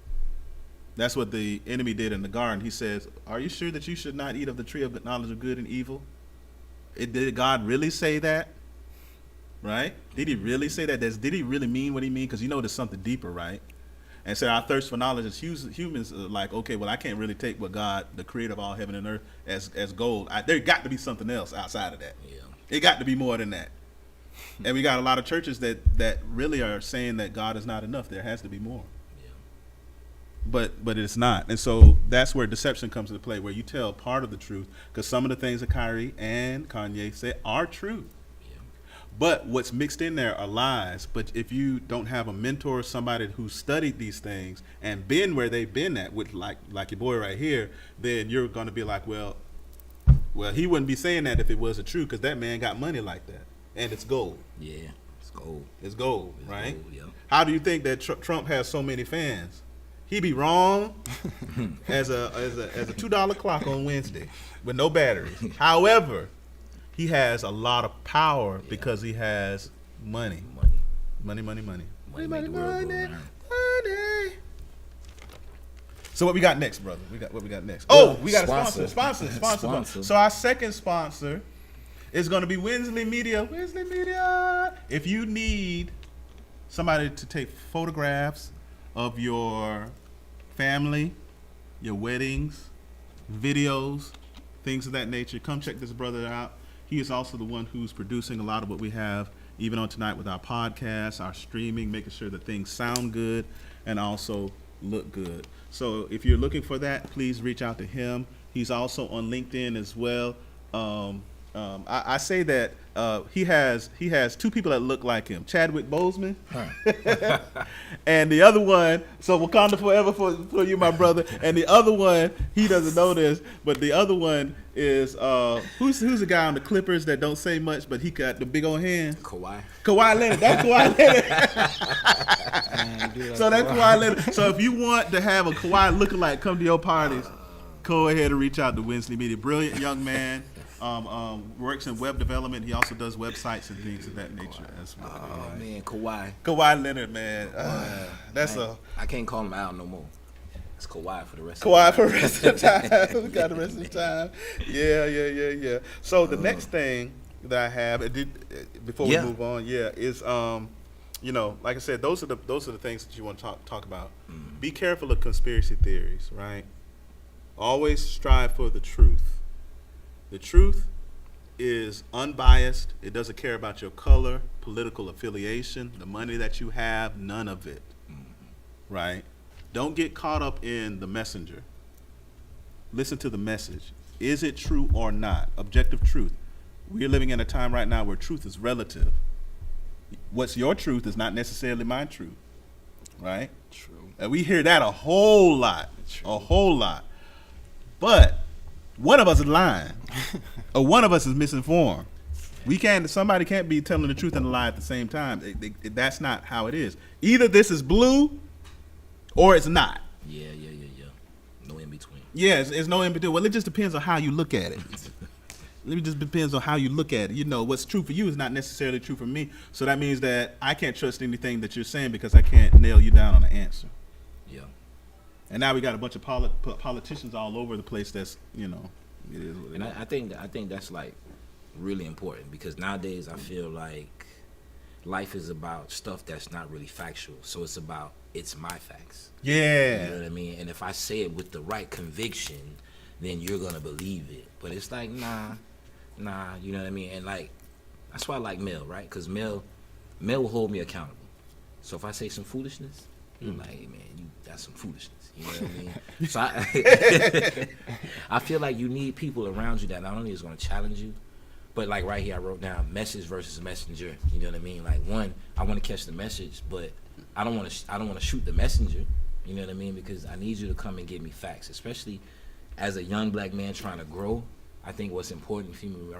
That's what the enemy did in the garden. He says, are you sure that you should not eat of the tree of the knowledge of good and evil? Did God really say that? Right? Did he really say that? Did he really mean what he mean? Because you know there's something deeper, right? And so our thirst for knowledge as humans are like, okay, well, I can't really take what God, the creator of all heaven and earth, as gold. There got to be something else outside of that. Yeah. It got to be more than that. And we got a lot of churches that really are saying that God is not enough. There has to be more. but it's not. And so that's where deception comes into play, where you tell part of the truth, because some of the things that Kyrie and Kanye say are true. Yeah. But what's mixed in there are lies. But if you don't have a mentor, somebody who studied these things and been where they've been at, with like your boy right here, then you're going to be like, well, he wouldn't be saying that if it wasn't true, because that man got money like that, and it's gold. Yeah, it's gold. It's gold, It's right? gold, yeah. How do you think that Trump has so many fans? He be wrong as a $2 clock on Wednesday with no batteries. However, he has a lot of power because he has money. Money. Money. Money make the world go around. Money. So what we got next, brother? What we got next? Oh, we got a sponsor. Sponsor. So our second sponsor is going to be Winsley Media. If you need somebody to take photographs of your family, your weddings, videos, things of that nature, come check this brother out. He is also the one who's producing a lot of what we have, even on tonight with our podcast, our streaming, making sure that things sound good and also look good. So if you're looking for that, please reach out to him. He's also on LinkedIn as well. I say that he has two people that look like him, Chadwick Boseman, and the other one. So Wakanda forever for you, my brother. And the other one, he doesn't know this, but the other one is who's the guy on the Clippers that don't say much, but he got the big old hands. Kawhi Leonard. That's Kawhi Leonard. So that's Kawhi Leonard. So if you want to have a Kawhi lookalike come to your parties, go ahead and reach out to Winsley Media. Brilliant young man. Works in web development. He also does websites and things of that nature as well. Oh man, Kawhi. Kawhi Leonard, man. I can't call him Al no more. It's Kawhi for the rest. Kawhi for the rest of the time. We got the rest of the time. Yeah. So the next thing that I have, before we move on, is like I said, those are the things that you want to talk about. Mm. Be careful of conspiracy theories, right? Always strive for the truth. The truth is unbiased. It doesn't care about your color, political affiliation, the money that you have, none of it. Mm-hmm. Right? Don't get caught up in the messenger. Listen to the message. Is it true or not? Objective truth. We're living in a time right now where truth is relative. What's your truth is not necessarily my truth. Right? True. And we hear that a whole lot. But one of us is lying, or one of us is misinformed. Somebody can't be telling the truth and a lie at the same time. That's not how it is. Either this is blue, or it's not. Yeah. No in between. Yeah, it's no in between. Well, it just depends on how you look at it. It just depends on how you look at it. What's true for you is not necessarily true for me. So that means that I can't trust anything that you're saying because I can't nail you down on the answer. Yeah. And now we got a bunch of politicians all over the place. That's it is what it and is. I think that's like really important, because nowadays I feel like life is about stuff that's not really factual. So it's my facts. Yeah. You know what I mean? And if I say it with the right conviction, then you're gonna believe it. But it's like nah, you know what I mean? And like that's why I like Mel, right? Because Mel will hold me accountable. So if I say some foolishness, I'm like, hey, man, that's some foolishness. You know what I mean? So I feel like you need people around you that not only is going to challenge you, but like right here I wrote down message versus messenger. You know what I mean? Like one, I want to catch the message, but I don't want to shoot the messenger. You know what I mean? Because I need you to come and give me facts, especially as a young black man trying to grow. I think what's important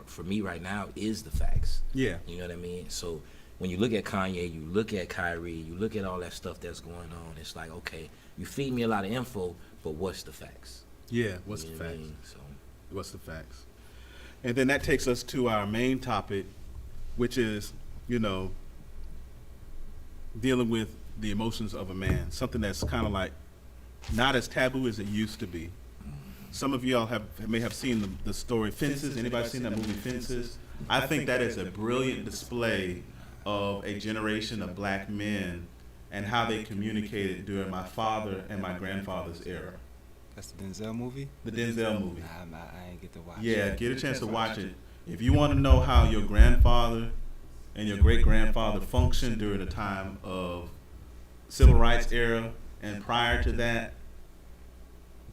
for me right now is the facts. Yeah. You know what I mean? So when you look at Kanye, you look at Kyrie, you look at all that stuff that's going on, it's like, okay, you feed me a lot of info, but what's the facts? Yeah, what's You the know what I facts? mean? So What's the facts? And then that takes us to our main topic, which is, dealing with the emotions of a man. Something that's kind of like not as taboo as it used to be. Some of y'all may have seen the story Fences. Anybody seen that movie Fences? I think that is a brilliant display of a generation of black men and how they communicated during my father and my grandfather's era. That's the Denzel movie? The Denzel movie. Nah, I ain't get to watch it. Yeah, get a chance to watch it. If you want to know how your grandfather and your great-grandfather functioned during the time of civil rights era and prior to that,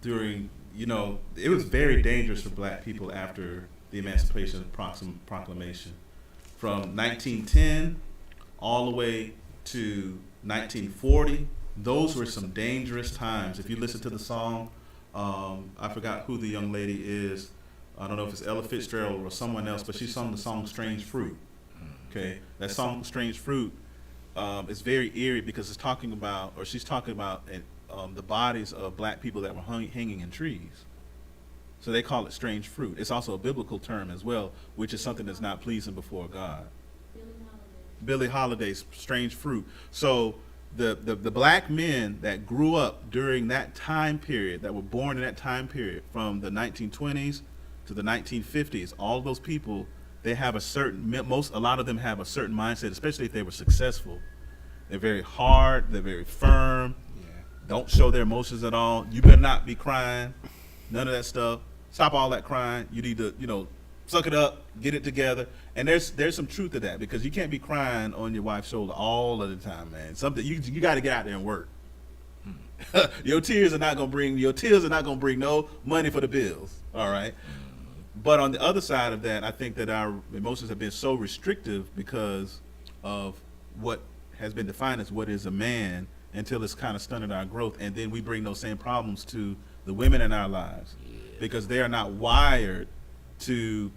during, it was very dangerous for black people after the Emancipation Proclamation. From 1910 all the way to 1940, those were some dangerous times. If you listen to the song, I forgot who the young lady is. I don't know if it's Ella Fitzgerald or someone else, but she sung the song Strange Fruit. Okay, that song Strange Fruit is very eerie because she's talking about the bodies of black people that were hanging in trees. So they call it strange fruit. It's also a biblical term as well, which is something that's not pleasing before God. Billie Holiday's strange fruit. So the black men that grew up during that time period, that were born in that time period, from the 1920s to the 1950s, all those people, they have a lot of them have a certain mindset, especially if they were successful. They're very hard, they're very firm, don't show their emotions at all. You better not be crying, none of that stuff. Stop all that crying. You need to, suck it up, get it together. And there's some truth to that, because you can't be crying on your wife's shoulder all of the time, man. Something you got to get out there and work. Your tears are not gonna bring no money for the bills. All right. But on the other side of that, I think that our emotions have been so restrictive because of what has been defined as what is a man, until it's kind of stunted our growth, and then we bring those same problems to the women in our lives. Because they are not wired to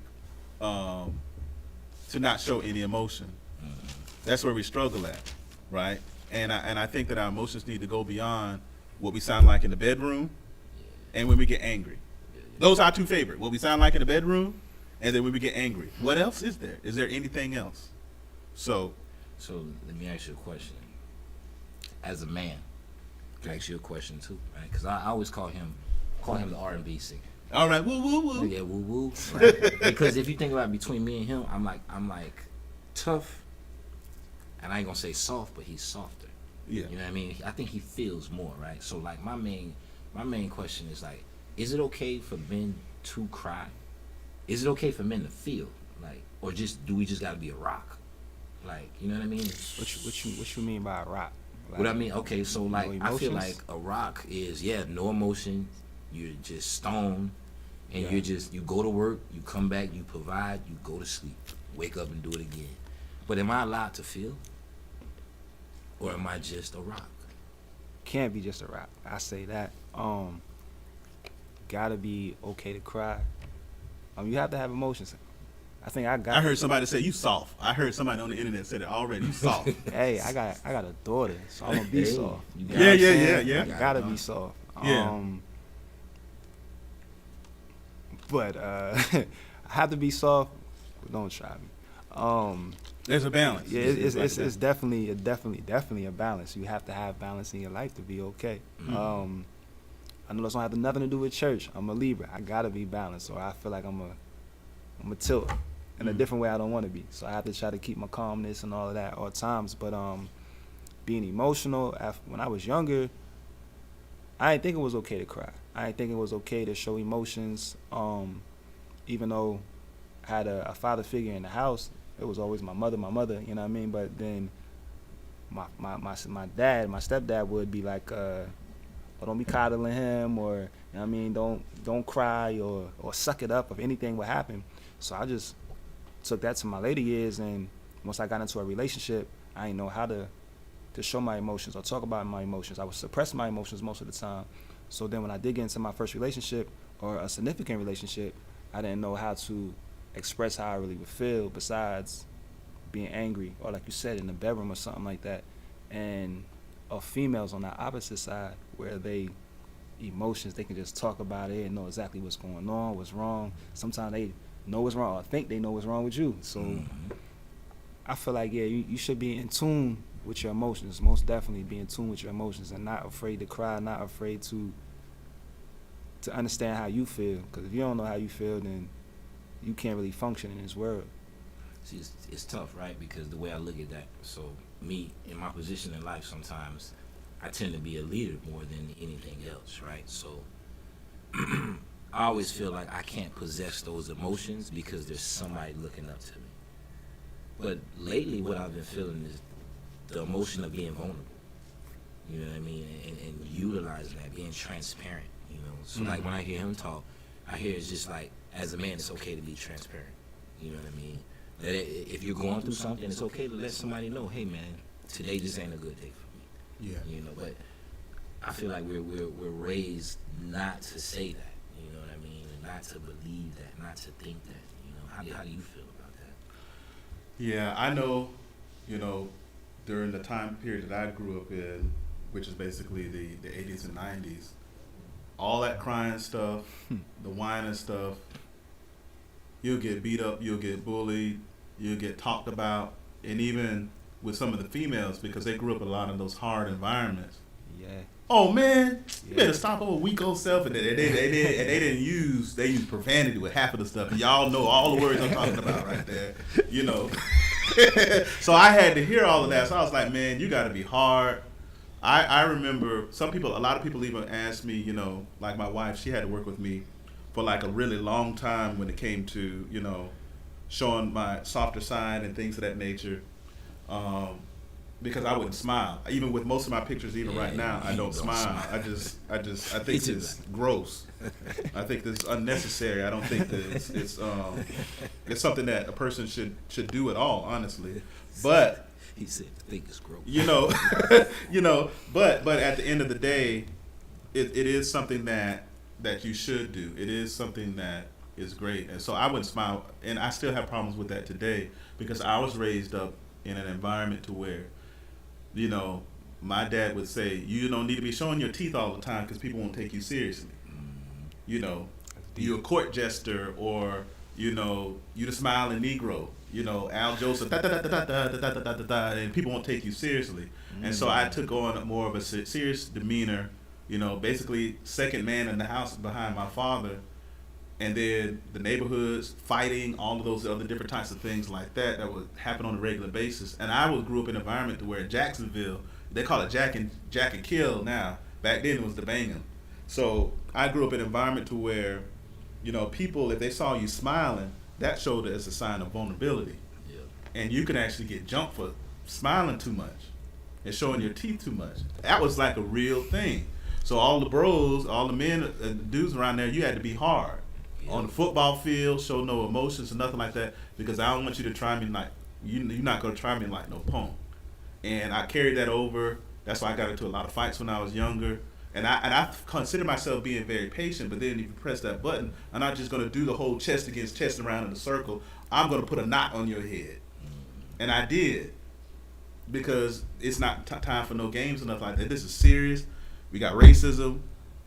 not show any emotion. That's where we struggle at, right? And I think that our emotions need to go beyond what we sound like in the bedroom and when we get angry. Those are our two favorite. What we sound like in the bedroom, and then when we get angry. What else is there? Is there anything else? So let me ask you a question. As a man, I ask you a question too, right? Because I always call him the R&B singer. All right, woo woo woo. Yeah, woo woo. Right? Because if you think about it, between me and him, I'm like tough, and I ain't gonna say soft, but he's softer. Yeah. You know what I mean? I think he feels more, right? So like my main question is like, is it okay for men to cry? Is it okay for men to feel? Like, or do we just gotta be a rock? Like, you know what I mean? What you mean by a rock? Like, what I mean, okay, so like no I feel emotions? like a rock is no emotion. You're just stoned, and you go to work, you come back, you provide, you go to sleep, wake up and do it again. But am I allowed to feel, or am I just a rock? Can't be just a rock. I say that. Gotta be okay to cry. You have to have emotions. I think I heard somebody say you soft. I heard somebody on the internet said it already. You soft. Hey, I got a daughter, so I'm gonna be soft. Yeah. I gotta be soft. Yeah. But I have to be soft. But don't try me. There's a balance. Yeah, it's definitely a balance. You have to have balance in your life to be okay. Mm-hmm. I know that's don't have nothing to do with church. I'm a Libra. I gotta be balanced, or I feel like I'm a tilt in a different way I don't want to be. So I have to try to keep my calmness and all of that all times. But being emotional, when I was younger, I didn't think it was okay to cry. I didn't think it was okay to show emotions. Even though I had a father figure in the house, it was always my mother, you know what I mean? But then my dad, my stepdad would be like, oh, don't be coddling him, or, you know what I mean, don't cry or suck it up if anything would happen. So I just took that to my later years, and once I got into a relationship, I didn't know how to show my emotions or talk about my emotions. I would suppress my emotions most of the time. So then when I did get into my first relationship, or a significant relationship, I didn't know how to express how I really would feel besides being angry, or like you said, in the bedroom or something like that. And of females on the opposite side, where emotions, they can just talk about it and know exactly what's going on, what's wrong. Sometimes they know what's wrong, or think they know what's wrong with you. So I feel like, you should be in tune with your emotions. Most definitely be in tune with your emotions, and not afraid to cry, not afraid to understand how you feel. Because if you don't know how you feel, then you can't really function in this world. See, it's tough, right? Because the way I look at that, so me, in my position in life, sometimes I tend to be a leader more than anything else, right? So I always feel like I can't possess those emotions because there's somebody looking up to me. But lately, what I've been feeling is the emotion of being vulnerable. You know what I mean? And utilizing that, being transparent. You know, so like when I hear him talk, I hear it's just like, as a man, it's okay to be transparent. You know what I mean? That if you're going through something, it's okay to let somebody know, hey man, today just ain't a good day for me. Yeah. You know, but I feel like we're raised not to say that. You know what I mean? And not to believe that, not to think that. You know, how do you feel about that? Yeah, I know, you know, during the time period that I grew up in, which is basically the 80s and 90s, all that crying stuff, the whining stuff, you'll get beat up, you'll get bullied, you'll get talked about, and even with some of the females, because they grew up in a lot of those hard environments. Yeah. Oh man, you Yeah. better stop over weak old self, and they used profanity with half of the stuff, and y'all know all the words I'm talking about right there, you know. So I had to hear all of that, so I was like, man, you got to be hard. I remember a lot of people even asked me, you know, like my wife, she had to work with me for like a really long time when it came to, you know, showing my softer side and things of that nature. Because I wouldn't smile. Even with most of my pictures, even right now, I don't smile. I think it's gross. I think it's unnecessary. I don't think that it's something that a person should do at all, honestly. But He said, I think it's gross. you know, but at the end of the day, it is something that you should do. It is something that is great. And so I wouldn't smile, and I still have problems with that today because I was raised up in an environment to where, you know, my dad would say, you don't need to be showing your teeth all the time because people won't take you seriously. You know, you're a court jester, or, you know, you the smiling Negro, you know, Al Joseph, and people won't take you seriously. And so I took on more of a serious demeanor, you know, basically second man in the house behind my father. And then the neighborhoods, fighting, all of those other different types of things like that would happen on a regular basis. And I grew up in an environment to where in Jacksonville, they call it Jack and Kill now. Back then it was the banging. So I grew up in an environment to where, you know, people, if they saw you smiling, that showed it as a sign of vulnerability. Yeah. And you could actually get jumped for smiling too much and showing your teeth too much. That was like a real thing. So all the bros, all the men and dudes around there, you had to be hard. On the football field, show no emotions or nothing like that, because I don't want you to try me like you're not gonna try me like no punk. And I carried that over. That's why I got into a lot of fights when I was younger. And I consider myself being very patient. But then if you press that button, I'm not just gonna do the whole chest against chest around in a circle. I'm gonna put a knot on your head, and I did, because it's not time for no games or nothing like that. This is serious. We got racism.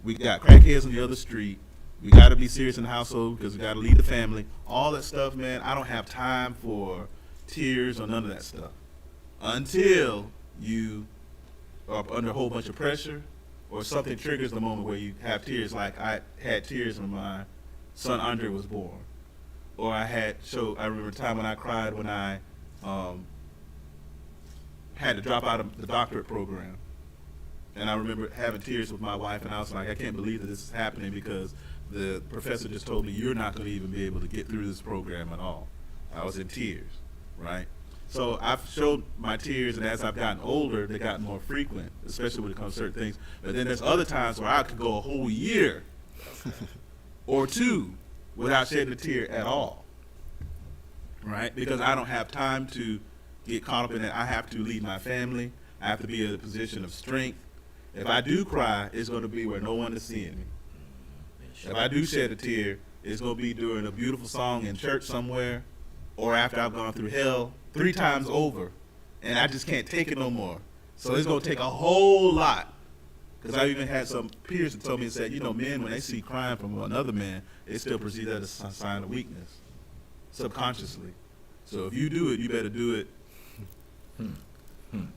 We got crackheads on the other street. We got to be serious in the household because we got to lead the family. All that stuff, man, I don't have time for tears or none of that stuff. Until you are under a whole bunch of pressure or something triggers the moment where you have tears. Like I had tears when my son Andre was born. Or I remember a time when I cried when I had to drop out of the doctorate program. And I remember having tears with my wife, and I was like, I can't believe that this is happening because the professor just told me you're not going to even be able to get through this program at all. I was in tears, right? So I've showed my tears, and as I've gotten older, they got more frequent, especially when it comes to certain things. But then there's other times where I could go a whole year or two without shedding a tear at all, right? Because I don't have time to get caught up in it. I have to lead my family. I have to be in a position of strength. If I do cry, it's going to be where no one is seeing me. If I do shed a tear, it's going to be during a beautiful song in church somewhere, or after I've gone through hell 3 times over, and I just can't take it no more. So it's going to take a whole lot. Because I even had some peers that told me and said, you know, men, when they see crying from another man, they still perceive that as a sign of weakness, subconsciously. So if you do it, you better do it.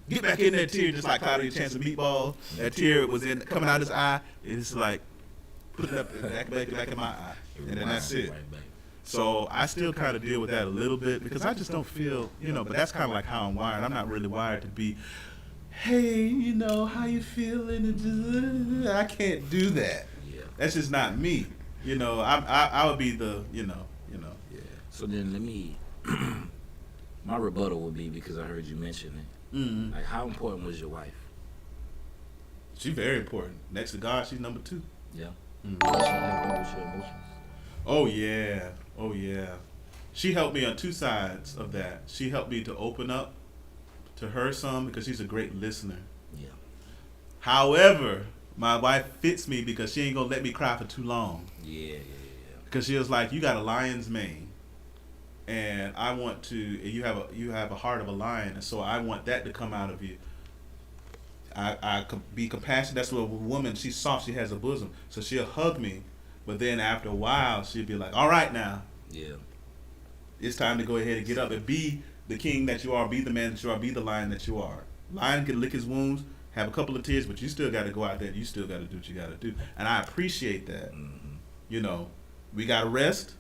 Get back in that tear just like Cloudy Chance of Meatball. That tear was coming out his eye. It's like, put it up back in my eye. And then that's it. So I still kind of deal with that a little bit because I just don't feel, you know, but that's kind of like how I'm wired. I'm not really wired to be, hey, you know, how you feeling? And just, I can't do that. Yeah. That's just not me. You know, I would be the, you know. Yeah. So then let me, my rebuttal would be, because I heard you mention it, Mm-hmm. like, how important was your wife? She's very important. Next to God, she's number 2. Yeah. How she help you with your emotions? Oh yeah, oh yeah. She helped me on two sides of that. She helped me to open up to her some because she's a great listener. Yeah. However, my wife fits me because she ain't gonna let me cry for too long. Yeah. Because she was like, "You got a lion's mane, and I want to. You have a heart of a lion, and so I want that to come out of you. I could be compassionate. That's what a woman. She's soft. She has a bosom, so she'll hug me. But then after a while, she'll be like, "All right, now Yeah. it's time to go ahead and get up and be the king that you are. Be the man that you are. Be the lion that you are. Lion can lick his wounds." Have a couple of tears, but you still got to go out there. You still got to do what you got to do, and I appreciate that. You know, we got to rest,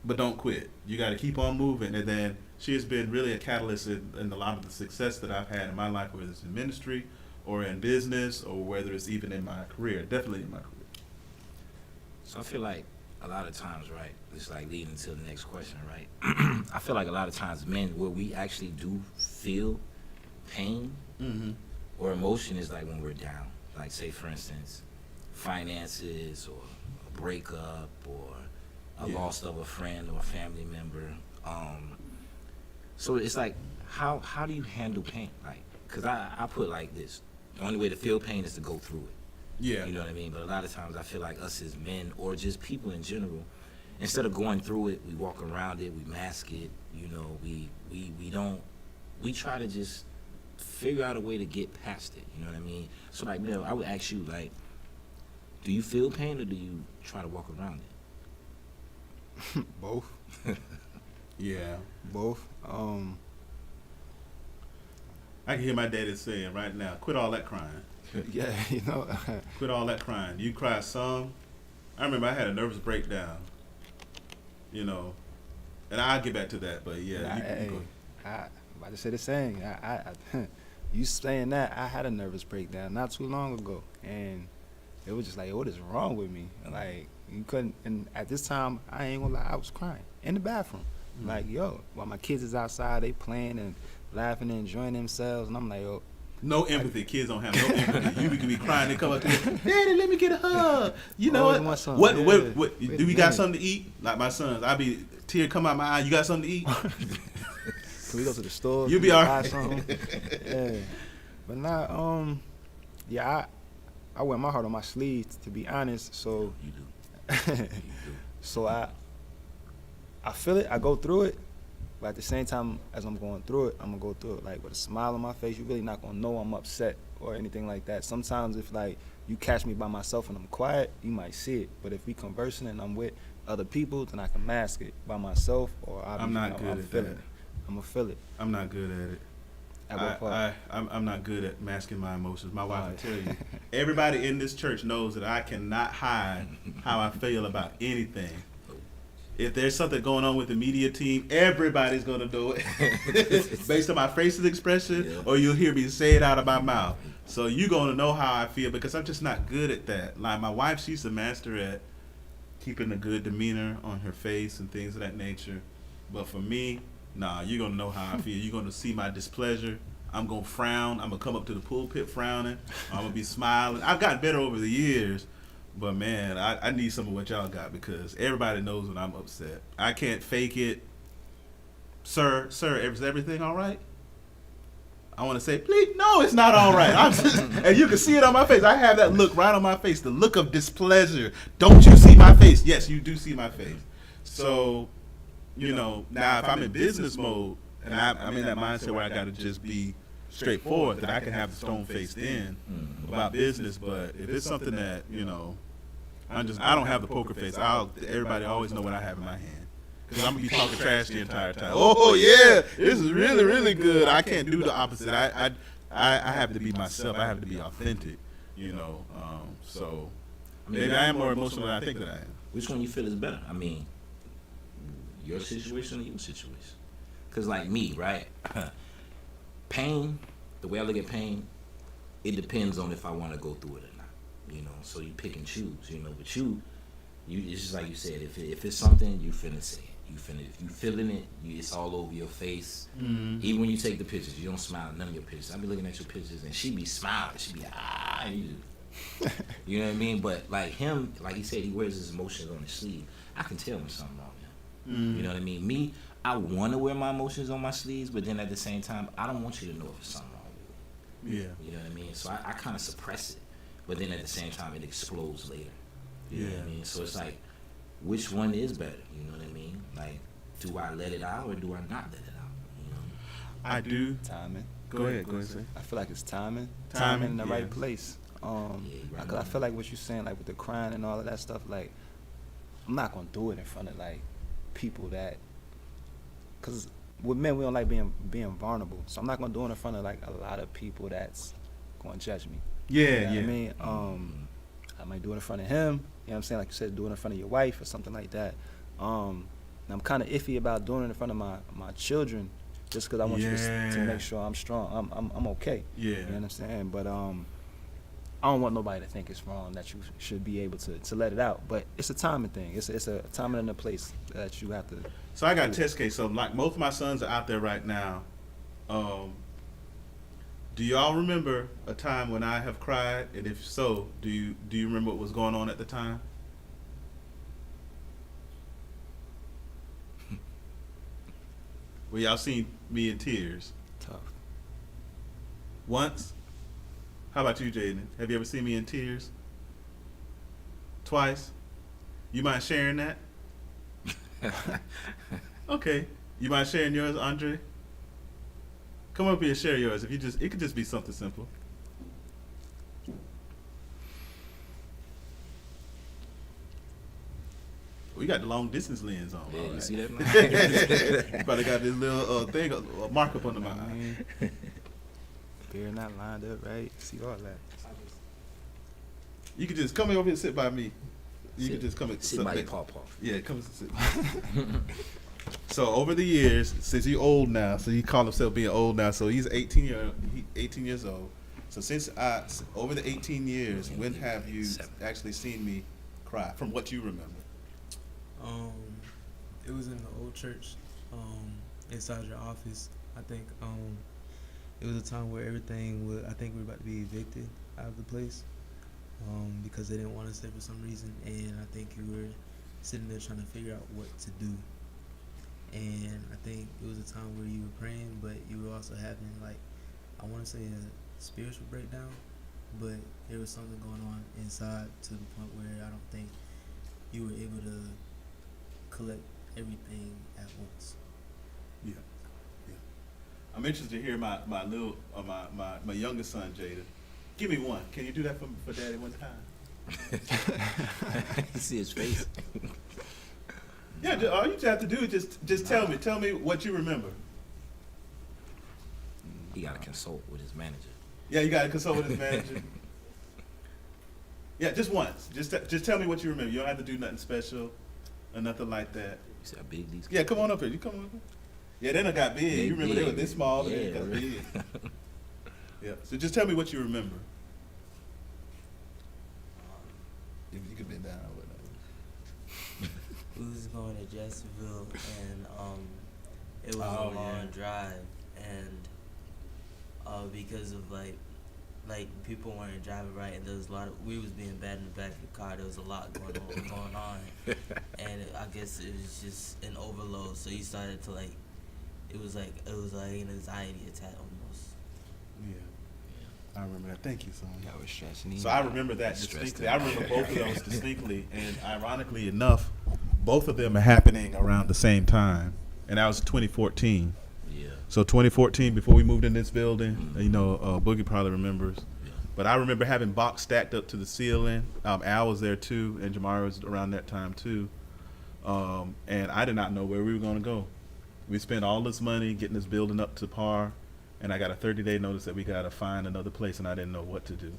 but don't quit. You got to keep on moving. And then she has been really a catalyst in a lot of the success that I've had in my life, whether it's in ministry or in business or whether it's even in my career. Definitely in my career. So I feel like a lot of times, right, it's like leading to the next question, right? I feel like a lot of times men, where we actually do feel pain Mm-hmm. or emotion is like when we're down. Like, say, for instance, finances or a breakup or a Yeah. loss of a friend or a family member. So it's like, how do you handle pain? Like, because I put like this. The only way to feel pain is to go through it. Yeah. You know what I mean? But a lot of times I feel like us as men or just people in general, instead of going through it, we walk around it, we mask it, you know, we try to just figure out a way to get past it, you know what I mean? So like, Mel, I would ask you, like, do you feel pain or do you try to walk around it? Both. Yeah. Both. I can hear my daddy saying right now, "Quit all that crying. Yeah, you know. Quit all that crying. You cry some." I remember I had a nervous breakdown. You know, and I'll get back to that. But yeah, you go. I'm about to say the same. You saying that, I had a nervous breakdown not too long ago, and it was just like, what is wrong with me? Like, you couldn't. And at this time, I ain't gonna lie, I was crying in the bathroom. Like, yo, while my kids is outside, they playing and laughing and enjoying themselves, and I'm like, yo. No empathy. Kids don't have no empathy. You can be crying. They come up to you, "Daddy, let me get a hug." You know Always what? want something. What? Yeah. Do Wait we a got minute. something to eat? Like my sons, I be tear come out my eye. You got something to eat? Can we go to the store? You'll Can be we all buy right. something? Yeah. But nah, yeah, I wear my heart on my sleeve, to be honest. So, You do. You do. so I feel it. I go through it. But at the same time, as I'm going through it, I'm gonna go through it like with a smile on my face. You're really not gonna know I'm upset or anything like that. Sometimes if like you catch me by myself and I'm quiet, you might see it. But if we conversing and I'm with other people, then I can mask it by myself, or I'm not good at feeling that. it. I'm gonna feel it. I'm not good at it. At what part? I'm not good at masking my emotions. My wife will Right. tell you. Everybody in this church knows that I cannot hide how I feel about anything. If there's something going on with the media team, everybody's gonna know it based on my facial expression, Yeah. or you'll hear me say it out of my mouth. So you're gonna know how I feel because I'm just not good at that. Like my wife, she's a master at keeping a good demeanor on her face and things of that nature. But for me, nah, you're gonna know how I feel. You're gonna see my displeasure. I'm gonna frown. I'm gonna come up to the pulpit frowning. I'm gonna be smiling. I've gotten better over the years, but man, I need some of what y'all got because everybody knows when I'm upset. I can't fake it. Sir, is everything all right? I want to say, please, no, it's not all right. I'm just, and you can see it on my face. I have that look right on my face, the look of displeasure. Don't you see my face? Yes, you do see my face. So, you know, now if I'm in business mode and I'm in that mindset where I got to just be straightforward, that I can have the stone faced in about business. But if it's something that, you know, I don't have the poker face. Everybody always know what I have in my hand. Because I'm going to be talking trash the entire time. Oh, yeah, this is really, really good. I can't do the opposite. I have to be myself. I have to be authentic, you know. So maybe I am more emotional than I think that I am. Which one you feel is better? I mean, your situation or your situation? Because like me, right? Pain, the way I look at pain, it depends on if I want to go through it or not. You know, so you pick and choose. You know, but it's just like you said. If it's something, you finna say it. If you feeling it, it's all over your face. Even when you take the pictures, you don't smile at none of your pictures. I be looking at your pictures and she be smiling. She be and you You know what I mean? But like him, like he said, he wears his emotions on his sleeve. I can tell when something wrong with him. You know what I mean? Me, I want to wear my emotions on my sleeves, but then at the same time, I don't want you to know if something wrong with you. Yeah. You know what I mean? So I kind of suppress it, but then at the same time, it explodes later. You know what I mean? So it's like, which one is better? You know what I mean? Like, do I let it out or do I not let it out? You know? I do. Timing. Go ahead, say. I feel like it's timing. Timing, Timing in the yeah. right place. Yeah, you're right. Cause I feel like what you're saying, like with the crying and all of that stuff, like I'm not gonna do it in front of like people that, cause with men we don't like being vulnerable, so I'm not gonna do it in front of like a lot of people that's gonna judge me. Yeah, You know yeah. what I mean, I might do it in front of him. You know what I'm saying? Like you said, do it in front of your wife or something like that. And I'm kind of iffy about doing it in front of my children, just because I want you to make sure I'm strong. I'm okay. Yeah. You know what I'm saying? But I don't want nobody to think it's wrong, that you should be able to let it out. But it's a timing thing. It's a timing and a place that you have to. So I got a test case. So like most of my sons are out there right now. Do y'all remember a time when I have cried? And if so, do you remember what was going on at the time? Well, y'all seen me in tears Tough. once. How about you, Jaden? Have you ever seen me in tears? Twice? You mind sharing that? Okay. You mind sharing yours, Andre? Come up here and share yours. It could just be something simple. We got the long distance lens on. Yeah, all you right. see that? You probably got this little thing, a mark up under my eye. Beer not lined up right. See all that. You could just come over here and sit by me. You Sit- could just come and Sit by your pawpaw. Yeah, come and sit. So over the years, since he's old now, so he called himself being old now. So he's 18 years old. So over the 18 years, when have you actually seen me cry? From what you remember? It was in the old church, inside your office. I think it was a time where I think we were about to be evicted out of the place, because they didn't want us there for some reason, and I think you were sitting there trying to figure out what to do. And I think it was a time where you were praying, but you were also having, like, I want to say a spiritual breakdown, but there was something going on inside to the point where I don't think you were able to collect everything at once. Yeah. I'm interested to hear my little my youngest son, Jada. Give me one. Can you do that for Daddy one time? You see his face. Yeah. All you just have to do is just tell me what you remember. He got to consult with his manager. Yeah, you got to consult with his manager. Yeah, just once. Just tell me what you remember. You don't have to do nothing special or nothing like that. You see how big these Yeah, come on up here. You come on up here. Yeah, they done got big. They You remember they big. were this small, but they Yeah, got really. big. Yeah. So just tell me what you remember. If you could bend down or whatnot. We was going to Jacksonville, and it was Oh, a long yeah. drive, and because of like people weren't driving right, and there was a lot of, we was being bad in the back of the car. There was a lot going on, and I guess it was just an overload. So you started to like, it was like an anxiety attack almost. Yeah. I remember that. Thank you, son. That was stressing. So I remember that Stressed distinctly. out. I remember both of those distinctly, and ironically enough, both of them are happening around the same time, and that was 2014. Yeah. So 2014, before we moved in this building, Boogie probably remembers. Yeah. But I remember having box stacked up to the ceiling. Al was there too, and Jamar was around that time too. And I did not know where we were going to go. We spent all this money getting this building up to par, and I got a 30-day notice that we got to find another place, and I didn't know what to do.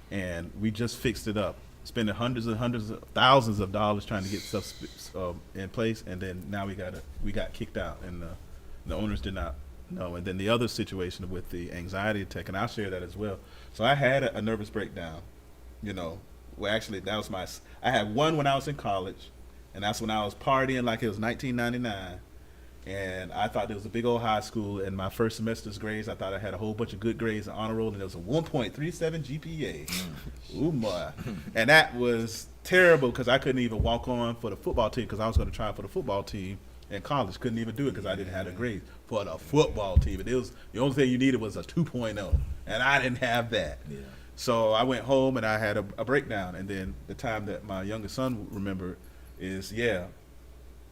And we just fixed it up, spending hundreds of thousands of dollars trying to get stuff in place, and then now we got kicked out, and the owners did not know. And then the other situation with the anxiety attack, and I'll share that as well. So I had a nervous breakdown, well, actually I had one when I was in college, and that's when I was partying like it was 1999, And I thought it was a big old high school. And my first semester's grades, I thought I had a whole bunch of good grades in honor roll, and it was a 1.37 GPA. Ooh, my. And that was terrible because I couldn't even walk on for the football team because I was going to try for the football team in college. Couldn't even do it because I didn't have the grades for the football team. And it was the only thing you needed was a 2.0, and I didn't have that. Yeah. So I went home and I had a breakdown. And then the time that my youngest son remembered is,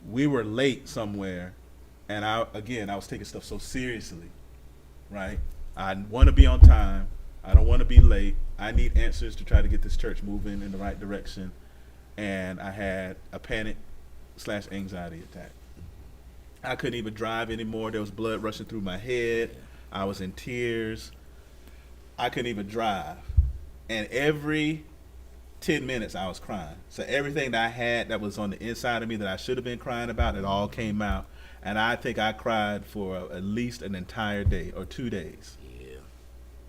we were late somewhere, and I was taking stuff so seriously, right? I want to be on time. I don't want to be late. I need answers to try to get this church moving in the right direction. And I had a panic/anxiety attack. I couldn't even drive anymore. There was blood rushing through my head. I was in tears. I couldn't even drive. And every 10 minutes I was crying. So everything that I had that was on the inside of me that I should have been crying about, it all came out. And I think I cried for at least an entire day or 2 days Yeah.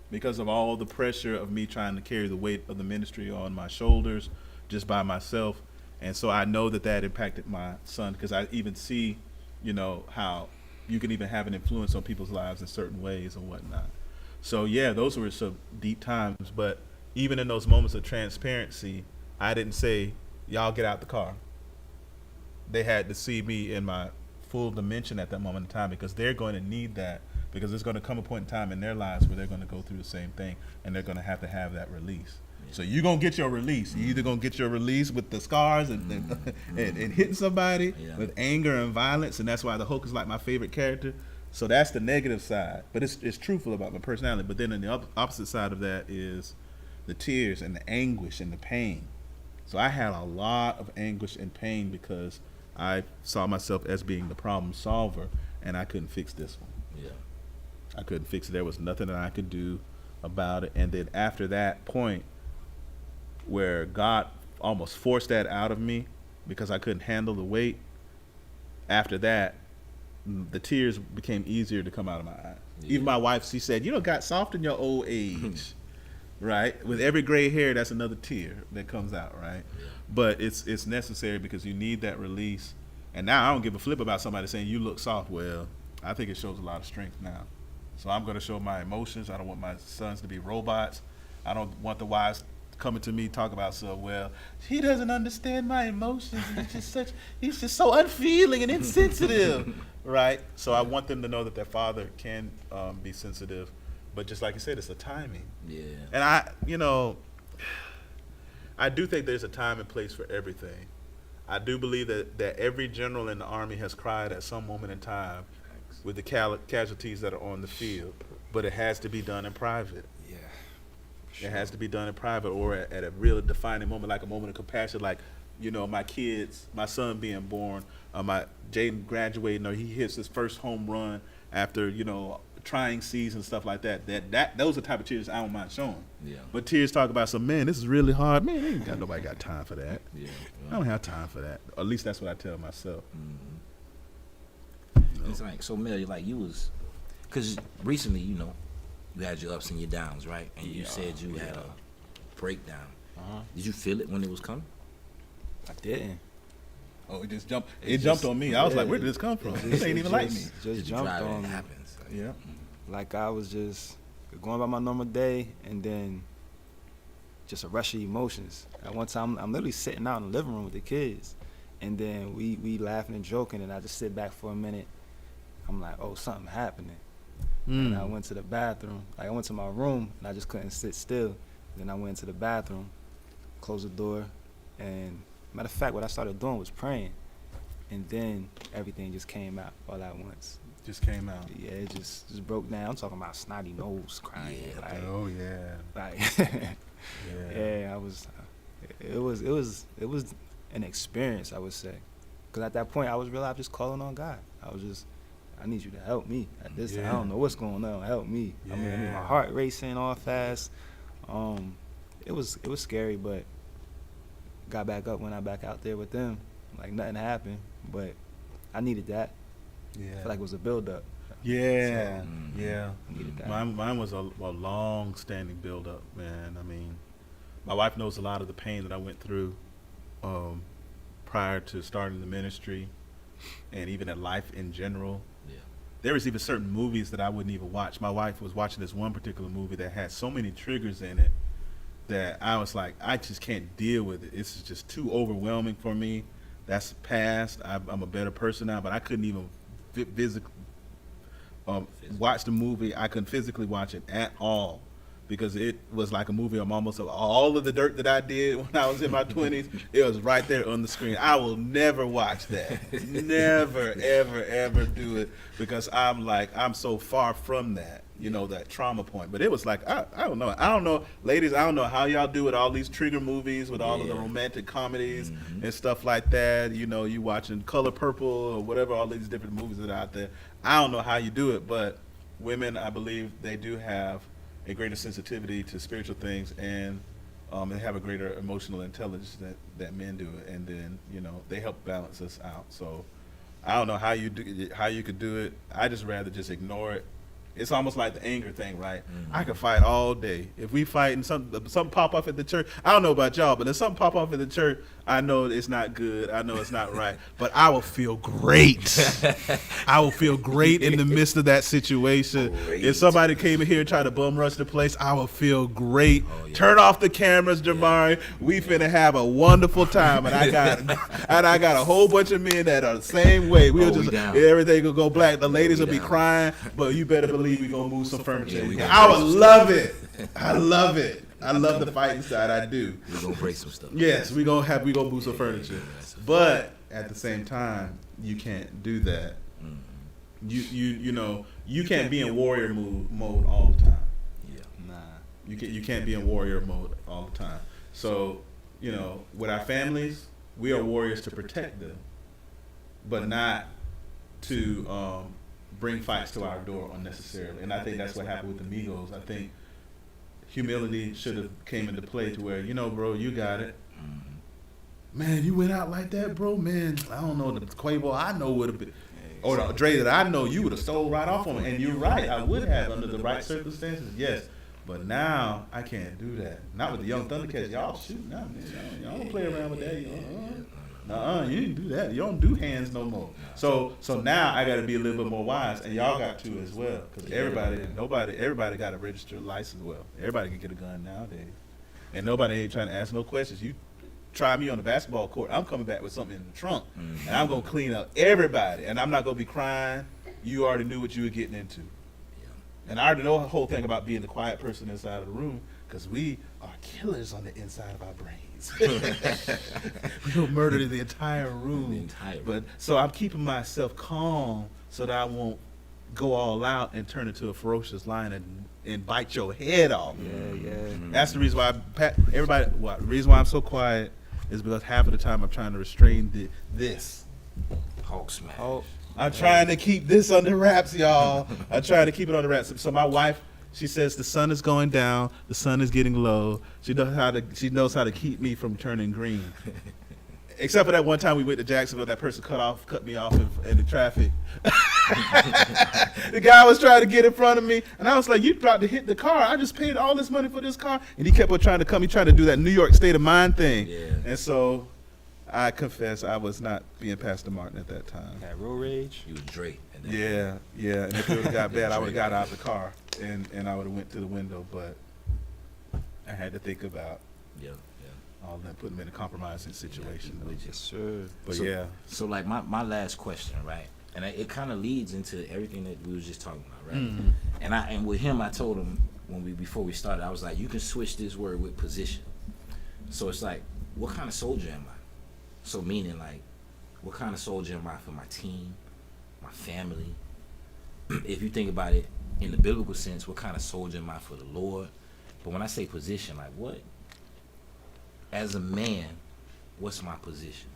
because of all the pressure of me trying to carry the weight of the ministry on my shoulders just by myself. And so I know that impacted my son because I even see, how you can even have an influence on people's lives in certain ways and whatnot. So those were some deep times. But even in those moments of transparency, I didn't say, y'all get out the car. They had to see me in my full dimension at that moment in time because they're going to need that, because there's going to come a point in time in their lives where they're going to go through the same thing and they're going to have that release. Yeah. So you're going to get your release. You're either going to get your release with the scars and hitting somebody with anger and violence, and that's why the Hulk is like my favorite character. So that's the negative side, but it's truthful about my personality. But then on the opposite side of that is the tears and the anguish and the pain. So I had a lot of anguish and pain because I saw myself as being the problem solver, and I couldn't fix this one. Yeah. I couldn't fix it. There was nothing that I could do about it. And then after that point where God almost forced that out of me because I couldn't handle the weight, after that, the tears became easier to come out of my eyes. Yeah. Even my wife, she said, "You got soft in your old age." Right? With every gray hair, that's another tear that comes out, right? Yeah. But it's necessary because you need that release. And now I don't give a flip about somebody saying you look soft. Well, I think it shows a lot of strength now. So I'm going to show my emotions. I don't want my sons to be robots. I don't want the wives coming to me talk about, he doesn't understand my emotions. He's just so unfeeling and insensitive, right? So I want them to know that their father can be sensitive. But just like you said, it's a timing. Yeah. And I do think there's a time and place for everything. I do believe that every general in the Army has cried at some moment in time with the casualties that are on the field. But it has to be done in private. Yeah. Sure. It has to be done in private or at a real defining moment, like a moment of compassion, like, my son being born, my Jaden graduating, or he hits his first home run after, trying season and stuff like that. Those are the type of tears I don't mind showing. Yeah. But tears talk about this is really hard. Man, nobody got time for that. Yeah. I don't have time for that. Or at least that's what I tell myself. Mm-hmm. It's like, so Mel, because recently, you had your ups and your downs, right? And you said you had a breakdown. Uh-huh. Did you feel it when it was coming? I didn't. Oh, it just jumped. It jumped on me. I was like, where did this come from? This ain't even like me. Just jumped on me. It happens. Yeah. Like I was just going about my normal day, and then just a rush of emotions. At one time, I'm literally sitting out in the living room with the kids, and then we laughing and joking, and I just sit back for a minute. I'm like, oh, something happening. And I went to the bathroom. Like, I went to my room, and I just couldn't sit still. Then I went to the bathroom, closed the door, and matter of fact, what I started doing was praying, and then everything just came out all at once. Just came out. Yeah, it just broke down. I'm talking about snotty nose crying. Yeah, like, oh yeah. Like, yeah. It was an experience, I would say, because at that point I was just calling on God. I need you to help me at this time. I don't know what's going on. Help me. Yeah. I mean, my heart racing all fast. It was scary, but got back up, went back out there with them. Like nothing happened, but I needed that. Yeah. I feel like it was a build-up. Yeah, so, yeah. I needed that. Mine was a long-standing build-up, man. I mean, my wife knows a lot of the pain that I went through prior to starting the ministry. and even in life in general. Yeah. There was even certain movies that I wouldn't even watch. My wife was watching this one particular movie that had so many triggers in it that I was like, I just can't deal with it. It's just too overwhelming for me. That's past. I'm a better person now, but I couldn't even physically watch the movie. I couldn't physically watch it at all because it was like a movie. I'm almost all of the dirt that I did when I was in my 20s. It was right there on the screen. I will never watch that. Never, ever, ever do it because I'm so far from that. You know, that trauma point. But it was like, I don't know, ladies, I don't know how y'all do with all these trigger movies, with all of the romantic comedies and stuff like that. You know, you watching Color Purple or whatever, all these different movies that are out there. I don't know how you do it, but women, I believe they do have a greater sensitivity to spiritual things, and they have a greater emotional intelligence that men do. And then, you know, they help balance us out. So I don't know how you could do it. I just rather just ignore it. It's almost like the anger thing, right? I could fight all day. If we fight and something pop off at the church, I don't know about y'all, but if something pop off at the church, I know it's not good. I know it's not right. But I will feel great. I will feel great in the midst of that situation. Great. If somebody came in here and tried to bum rush the place, I will feel great. Oh, yeah. Turn off the cameras, Jamari. We finna have a wonderful time. And I got a whole bunch of men that are the same way. We'll We just down. everything will go black. The ladies we will be down. crying, but you better believe we gonna move some furniture. Yeah, we gonna I break would some love it. I love it. I love the fighting side. I do. We're gonna break some stuff. Yes, we gonna move some furniture. But at the same time, you can't do that. You know you can't be in warrior mode all the time. Yeah. Nah. You can't be in warrior mode all the time. So, you know, with our families, we are warriors to protect them, but not to bring fights to our door unnecessarily. And I think that's what happened with the Migos. I think humility should have came into play to where, you know, bro, you got it. Man, you went out like that, bro. Man, I don't know, the Quavo I know would have been, or the Dre that I know, you would have stole right off on me. And you're right, I would have under the right circumstances, yes. But now I can't do that. Not with the Young Thundercats. Y'all shoot now, man. Y'all don't play around with that. You didn't do that. You don't do hands no more. So now I got to be a little bit more wise, and y'all got to as well, because everybody got a registered license. Well, everybody can get a gun nowadays, and nobody ain't trying to ask no questions. You try me on the basketball court, I'm coming back with something in the trunk, and I'm gonna clean up everybody, and I'm not gonna be crying. You already knew what you were getting into, and I already know the whole thing about being the quiet person inside of the room, because we are killers on the inside of our brains. We'll murder the entire room. But so I'm keeping myself calm so that I won't go all out and turn into a ferocious lion and bite your head off. Yeah. That's the reason why the reason why I'm so quiet is because half of the time I'm trying to restrain this. Hulk smash. I'm trying to keep this under wraps, y'all. I'm trying to keep it under wraps. So my wife, she says the sun is going down, the sun is getting low. She knows how to keep me from turning green. Except for that one time we went to Jacksonville, that person cut me off in the traffic. The guy was trying to get in front of me, and I was like, "You about to hit the car? I just paid all this money for this car." And he kept on trying to come. He tried to do that New York state of mind thing. Yeah. And so I confess I was not being Pastor Martin at that time. Got road rage. You was Drake. Yeah. And if it would have got bad, I would have got out of the car and I would have went to the window. But I had to think about Yeah. all that, put them in a compromising situation. Yes, sir. But So- yeah. So like my last question, right? And it kind of leads into everything that we was just talking about, right? Mhm. And with him, I told him before we started, I was like, you can switch this word with position. So it's like, what kind of soldier am I? So meaning like, what kind of soldier am I for my team, my family? If you think about it in the biblical sense, what kind of soldier am I for the Lord? But when I say position, like what? As a man, what's my position?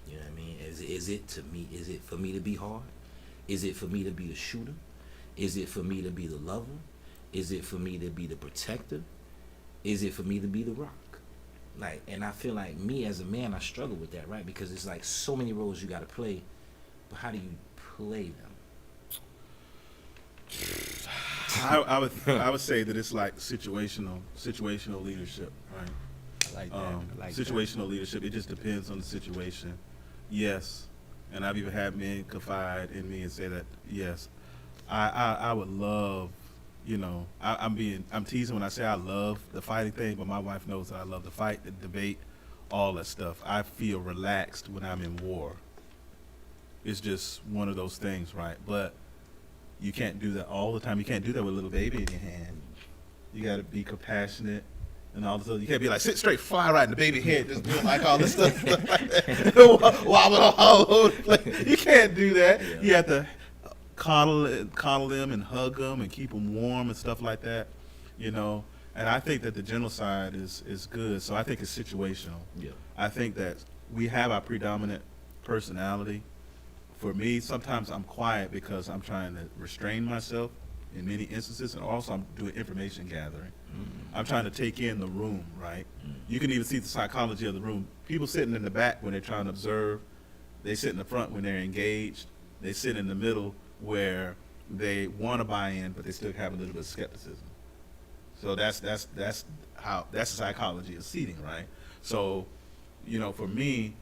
You know what I mean? Is it for me to be hard? Is it for me to be the shooter? Is it for me to be the lover? Is it for me to be the protector? Is it for me to be the rock? Like, and I feel like me as a man, I struggle with that, right? Because it's like so many roles you got to play, but how do you play them? I would say that it's like situational leadership, right? I like that. I like that. Situational leadership. It just depends on the situation. yes, and I've even had men confide in me and say that yes, I would love, you know, I'm teasing when I say I love the fighting thing, but my wife knows that I love the fight, the debate, all that stuff. I feel relaxed when I'm in war. It's just one of those things, right? But you can't do that all the time. You can't do that with a little baby in your hand. You got to be compassionate and all this other. You can't be like, sit straight, fly right in the baby head, just doing like all this stuff like that. Wobbling all over the place. You can't do that. Yeah. You have to coddle them and hug them and keep them warm and stuff like that, you know. And I think that the genocide is good. So I think it's situational. Yeah. I think that we have our predominant personality. For me, sometimes I'm quiet because I'm trying to restrain myself in many instances, and also I'm doing information gathering. Mm-hmm. I'm trying to take in the room, right? Mm-hmm. You can even see the psychology of the room. People sitting in the back when they're trying to observe, they sit in the front when they're engaged, they sit in the middle where they want to buy in, but they still have a little bit of skepticism. So that's the psychology of seating, right? So, you know, for me,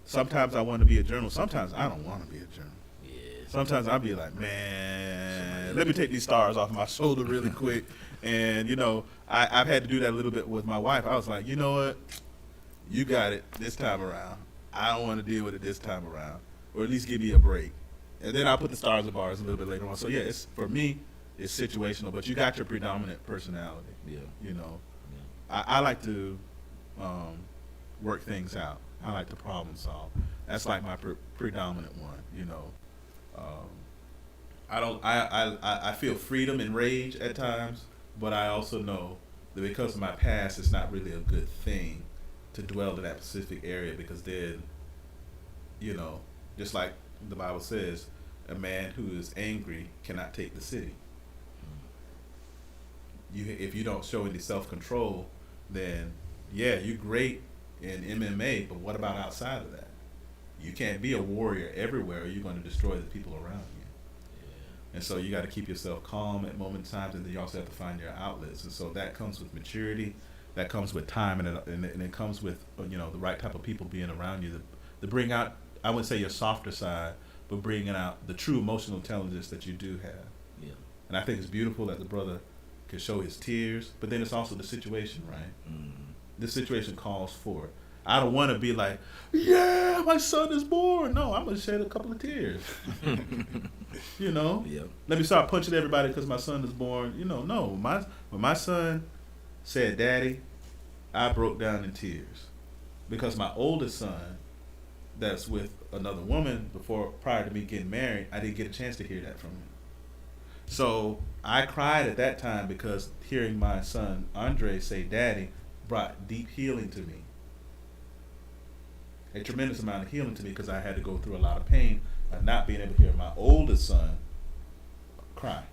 sometimes I want to be a journalist. Sometimes I don't want to be a journalist. Yeah. Sometimes I'll be like, man, let me take these stars off my shoulder really quick. And, you know, I've had to do that a little bit with my wife. I was like, you know what? You got it this time around. I don't want to deal with it this time around. Or at least give me a break. And then I'll put the stars and bars a little bit later on. So, yeah, it's for me, it's situational. But you got your predominant personality. Yeah. You know, Yeah. I like to work things out. I like to problem solve. That's like my predominant one, you know. I feel freedom and rage at times, but I also know that because of my past, it's not really a good thing to dwell in that specific area, because then, you know, just like the Bible says, a man who is angry cannot take the city. If you don't show any self-control, then yeah, you're great in MMA, but what about outside of that? You can't be a warrior everywhere, or you're going to destroy the people around you. And so you got to keep yourself calm at moment in times, and then you also have to find your outlets. And so that comes with maturity, that comes with time, and it comes with, you know, the right type of people being around you to bring out, I wouldn't say your softer side, but bringing out the true emotional intelligence that you do have. Yeah. And I think it's beautiful that the brother can show his tears, but then it's also the situation, right? Mm-hmm. This situation calls for it. I don't want to be like, yeah, my son is born. No, I'm going to shed a couple of tears. You know? Yeah. Let me start punching everybody because my son is born. You know, no. When my son said, Daddy, I broke down in tears. Because my oldest son, that's with another woman prior to me getting married, I didn't get a chance to hear that from him. So I cried at that time because hearing my son, Andre, say Daddy brought deep healing to me. A tremendous amount of healing to me, because I had to go through a lot of pain of not being able to hear my oldest son cry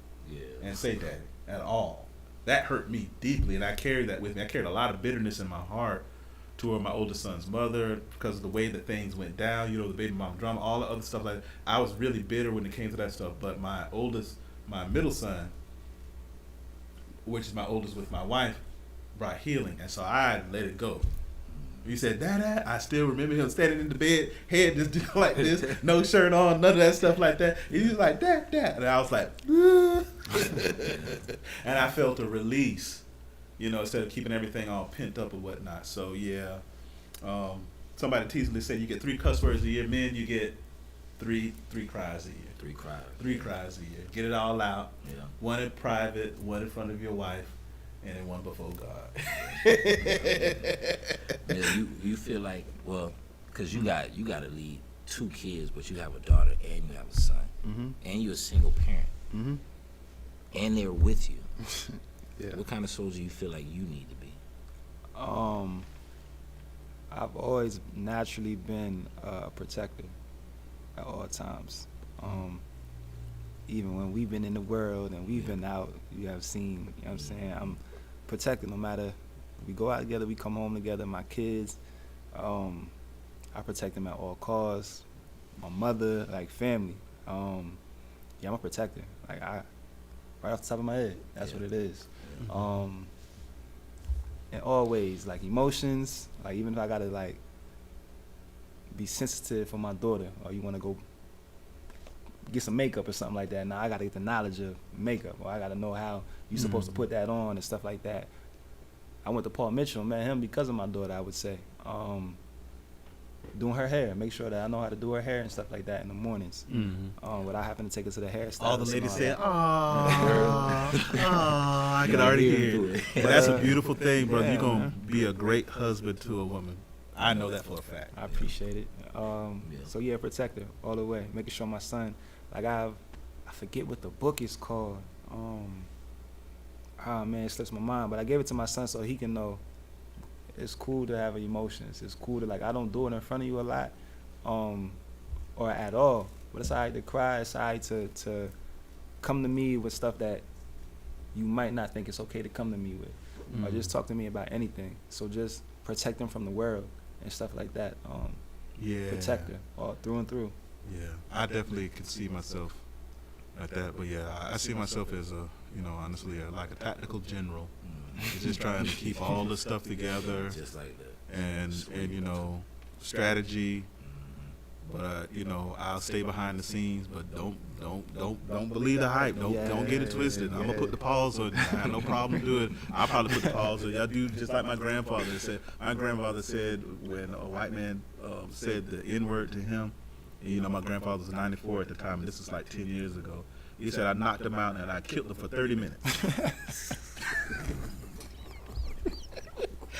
and say Daddy at all. That hurt me deeply, and I carried that with me. I carried a lot of bitterness in my heart toward my oldest son's mother because of the way that things went down, you know, the baby mom drama, all the other stuff like that. I was really bitter when it came to that stuff, but my middle son, which is my oldest with my wife, brought healing, and so I let it go. He said, Dad, I still remember him standing in the bed, head just like this, no shirt on, none of that stuff like that. He was like, Dad. And I was like, and I felt a release, you know, instead of keeping everything all pent up and whatnot. So, yeah. Somebody teasingly said you get 3 cuss words a year. Men, you get three cries a year. 3 cries. 3 cries a year. Get it all out. Yeah. One in private, one in front of your wife, and then one before God. Yeah, you feel like, well, because you got to lead 2 kids, but you have a daughter and you have a son, and you're a single parent, and they're with you. Yeah. What kind of soldier you feel like you need to be? I've always naturally been a protector at all times. Even when we've been in the world and we've been out, you have seen, you know what I'm saying? I'm protected no matter, we go out together, we come home together, my kids, I protect them at all costs, my mother, like family. Yeah, I'm a protector. Like right off the top of my head, that's what it is. In all ways, like emotions, like even if I gotta like be sensitive for my daughter, or you want to go get some makeup or something like that. Now I got to get the knowledge of makeup, or I got to know how you're supposed to put that on and stuff like that. I went to Paul Mitchell, met him because of my daughter, I would say. Doing her hair, make sure that I know how to do her hair and stuff like that in the mornings. Without having to take her to the hairstylist. All the ladies and all said, that. "Oh, I can already hear it." But that's a beautiful thing, brother. Yeah, You're gonna man. be a great husband to a woman. I know that for a fact. I appreciate it. So yeah, protect her all the way. Making sure my son, like I forget what the book is called. Man, it slips my mind. But I gave it to my son so he can know it's cool to have emotions. It's cool to, like, I don't do it in front of you a lot, or at all. But it's alright to cry. It's alright to come to me with stuff that you might not think it's okay to come to me with, or just talk to me about anything. So just protect them from the world and stuff like that. Yeah. Protect her all through and through. Yeah, I definitely could see myself at that. But yeah, I see myself as honestly, like a tactical general. He's just trying to keep all the stuff together Just like that. and strategy. But I'll stay behind the scenes. But don't believe the hype. Don't get it twisted. I'm gonna put the pause on. I have no problem doing it. I'll probably put the pause on. Y'all do just like my grandfather said. My grandfather said when a white man said the N-word to him. My grandfather was 94 at the time, and this was like 10 years ago. He said I knocked him out and I killed him for 30 minutes.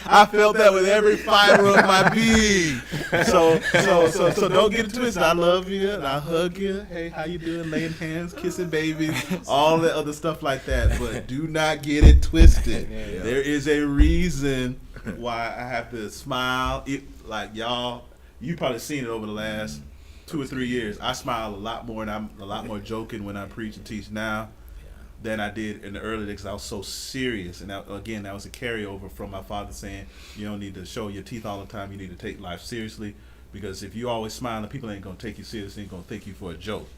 I felt that with every fiber of my being. So don't get it twisted. I love you and I hug you. Hey, how you doing? Laying hands, kissing babies, all that other stuff like that. But do not get it twisted. Yeah. There is a reason why I have to smile. Like y'all, you probably seen it over the last 2 or 3 years. I smile a lot more and I'm a lot more joking when I preach and teach now than I did in the early days because I was so serious. And that was a carryover from my father saying, you don't need to show your teeth all the time. You need to take life seriously because if you always smiling, people ain't going to take you seriously. They're going to take you for a joke.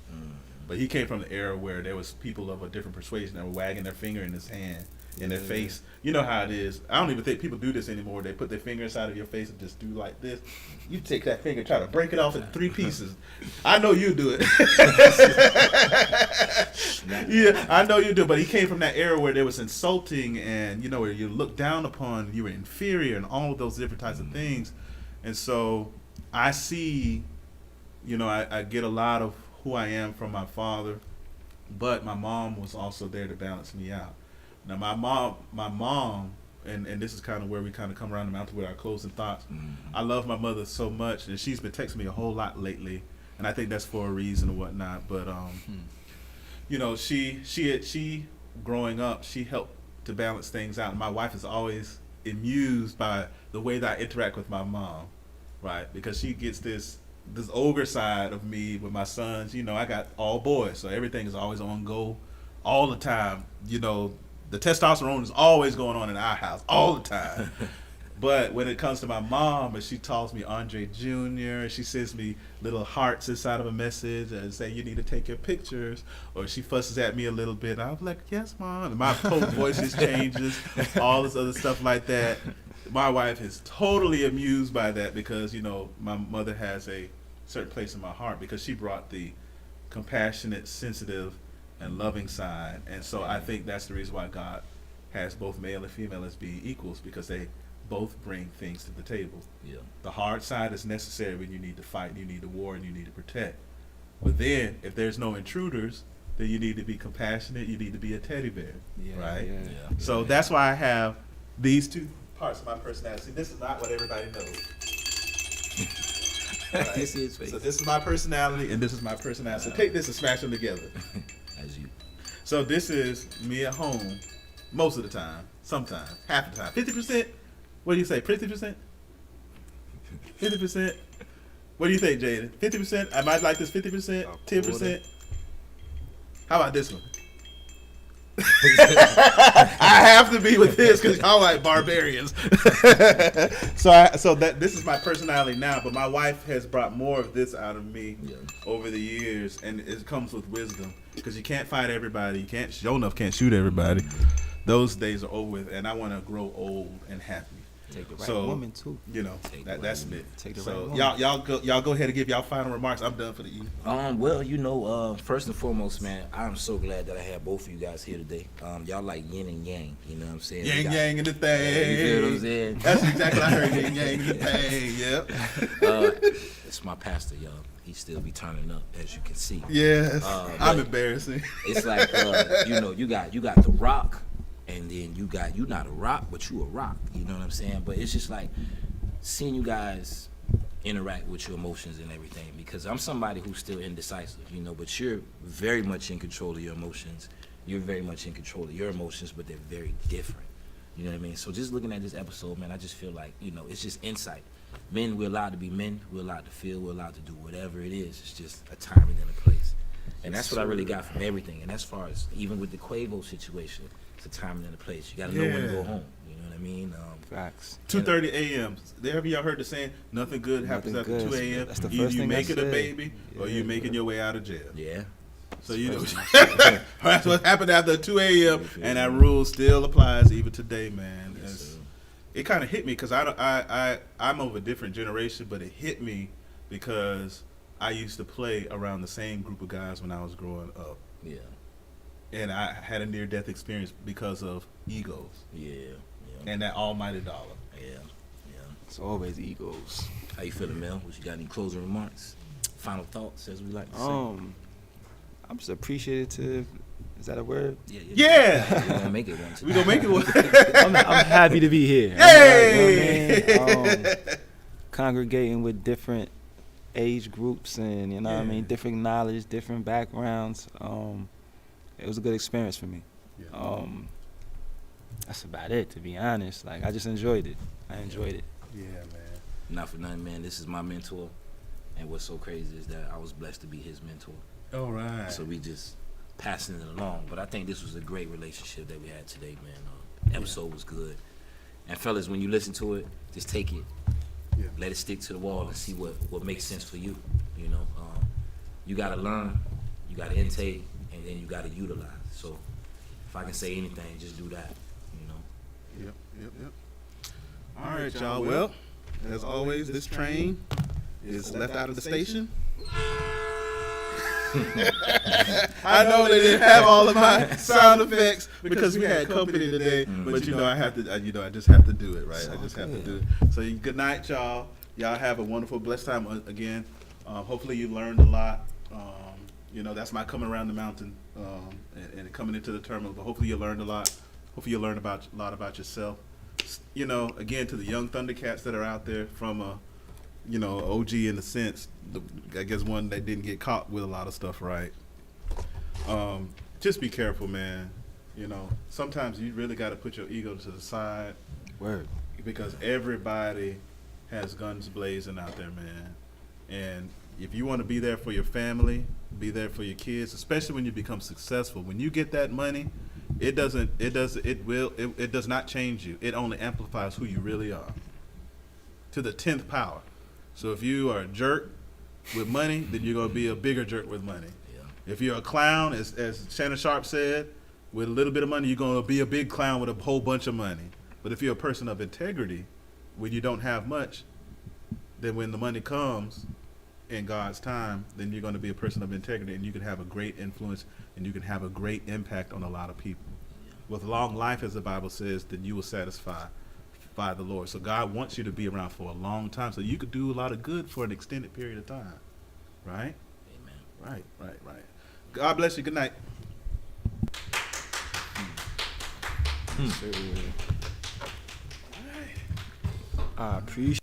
But he came from the era where there was people of a different persuasion that were wagging their finger in his hand, in their face. You know how it is. I don't even think people do this anymore. They put their finger inside of your face and just do like this. You take that finger, try to break it off in 3 pieces. I know you do it. Yeah, I know you do. But he came from that era where there was insulting and, where you looked down upon, you were inferior and all of those different types of things. And so I see, I get a lot of who I am from my father, but my mom was also there to balance me out. Now my mom, and this is kind of where we kind of come around the mountain with our closing thoughts. I love my mother so much, and she's been texting me a whole lot lately, and I think that's for a reason and whatnot. But she growing up, she helped to balance things out. My wife is always amused by the way that I interact with my mom, right? Because she gets this ogre side of me with my sons. I got all boys, so everything is always on go all the time. The testosterone is always going on in our house all the time. But when it comes to my mom, and she calls me Andre Jr., she sends me little hearts inside of a message and say, you need to take your pictures. Or she fusses at me a little bit. I'm like, yes, Mom. And my tone of voice just changes, all this other stuff like that. My wife is totally amused by that because, my mother has a certain place in my heart because she brought the compassionate, sensitive, and loving side. And so I think that's the reason why God has both male and female as being equals, because they both bring things to the table. Yeah. The hard side is necessary when you need to fight, you need to war, and you need to protect. But then if there's no intruders, then you need to be compassionate, you need to be a teddy bear. Right? Yeah. So that's why I have these two parts of my personality. This is not what everybody knows. Right? This is fake. So this is my personality and this is my personality. So take this and smash them together. As you. So this is me at home most of the time, sometimes, half the time. 50%? What do you say, 50%? 50%? What do you think, Jaden? 50%? I might like this 50%? 10%? How about this one? I have to be with this because y'all like barbarians. So this is my personality now, but my wife has brought more of this out of me over the years, and it comes with wisdom because you can't fight everybody. You can't shoot everybody. Those days are over with, and I want to grow old and happy. Take the right So, woman too. You know, Take the right that's woman. it. Take the So right woman. y'all go ahead and give y'all final remarks. I'm done for the evening. Well, first and foremost, man, I'm so glad that I had both of you guys here today. Y'all like yin and yang, you know what I'm saying? Yang yang in the thing. You feel what I'm saying? That's exactly what I heard. Yang yang in the thing. Yep. It's my pastor, y'all. He still be turning up, as you can see. Yes. I'm but embarrassing. It's like, you got the rock, and then you not a rock, but you a rock. You know what I'm saying? But it's just like seeing you guys interact with your emotions and everything, because I'm somebody who's still indecisive, but you're very much in control of your emotions. You're very much in control of your emotions, but they're very different. You know what I mean? So just looking at this episode, man, I just feel like, it's just insight. Men, we're allowed to be men. We're allowed to feel. We're allowed to do whatever it is. It's just a timing and a place. And that's what I really got from everything. And as far as even with the Quavo situation, it's a timing and a place. You got to know when to go home. You know what I mean? Facts. 2:30 a.m. Have y'all heard the saying, nothing good happens Nothing after good. 2 a.m.? That's the Either first you thing I making a said. baby or you Yeah. making your way out of jail. Yeah. So you know, First thing that's what happened after 2 a.m. and that rule still applies even today, man. Yes, It's- sir. it kind of hit me because I'm of a different generation, but it hit me because I used to play around the same group of guys when I was growing up, Yeah. and I had a near-death experience because of egos Yeah. and that almighty dollar. Yeah. It's always egos. How you feeling, Mel? What you got? Any closing remarks? Final thoughts, as we like to say. I'm just appreciative. Is that a word? Yeah. We're gonna make it one. We gonna make it one. I'm happy to be here. Yay! Congregating with different age groups and Yeah. different knowledge, different backgrounds. It was a good experience for me. Yeah. That's about it, to be honest. Like, I just enjoyed it. I enjoyed it. Yeah, man. Not for nothing, man. This is my mentor, and what's so crazy is that I was blessed to be his mentor. All right. So we just passing it along. But I think this was a great relationship that we had today, man. Episode was good. And fellas, when you listen to it, just take it. Yeah. Let it stick to the wall and see what makes sense for you. You got to learn, you got to intake, and then you got to utilize. So if I can say anything, just do that. Yep. All right, y'all. Well, as always, this train is left out of the station. I know they didn't have all of my sound effects because we had company today, but I have to. I just have to do it, right? I just have to do it. So good night, y'all. Y'all have a wonderful, blessed time again. Hopefully you learned a lot. That's my coming around the mountain and coming into the terminal. But hopefully you learned a lot. Hopefully you learned a lot about yourself. Again, to the young Thundercats that are out there from OG in the sense, I guess one that didn't get caught with a lot of stuff right. Just be careful, man. Sometimes you really got to put your ego to the side Word. because everybody has guns blazing out there, man. And if you want to be there for your family, be there for your kids, especially when you become successful. When you get that money, it does not change you. It only amplifies who you really are to the 10th power. So if you are a jerk with money, then you're going to be a bigger jerk with money. Yeah. If you're a clown, as Shannon Sharp said, with a little bit of money, you're going to be a big clown with a whole bunch of money. But if you're a person of integrity, when you don't have much, then when the money comes in God's time, then you're going to be a person of integrity and you can have a great influence and you can have a great impact on a lot of people. With long life, as the Bible says, then you will satisfy by the Lord. So God wants you to be around for a long time so you could do a lot of good for an extended period of time. Right? Amen. Right. God bless you. Good night. I appreciate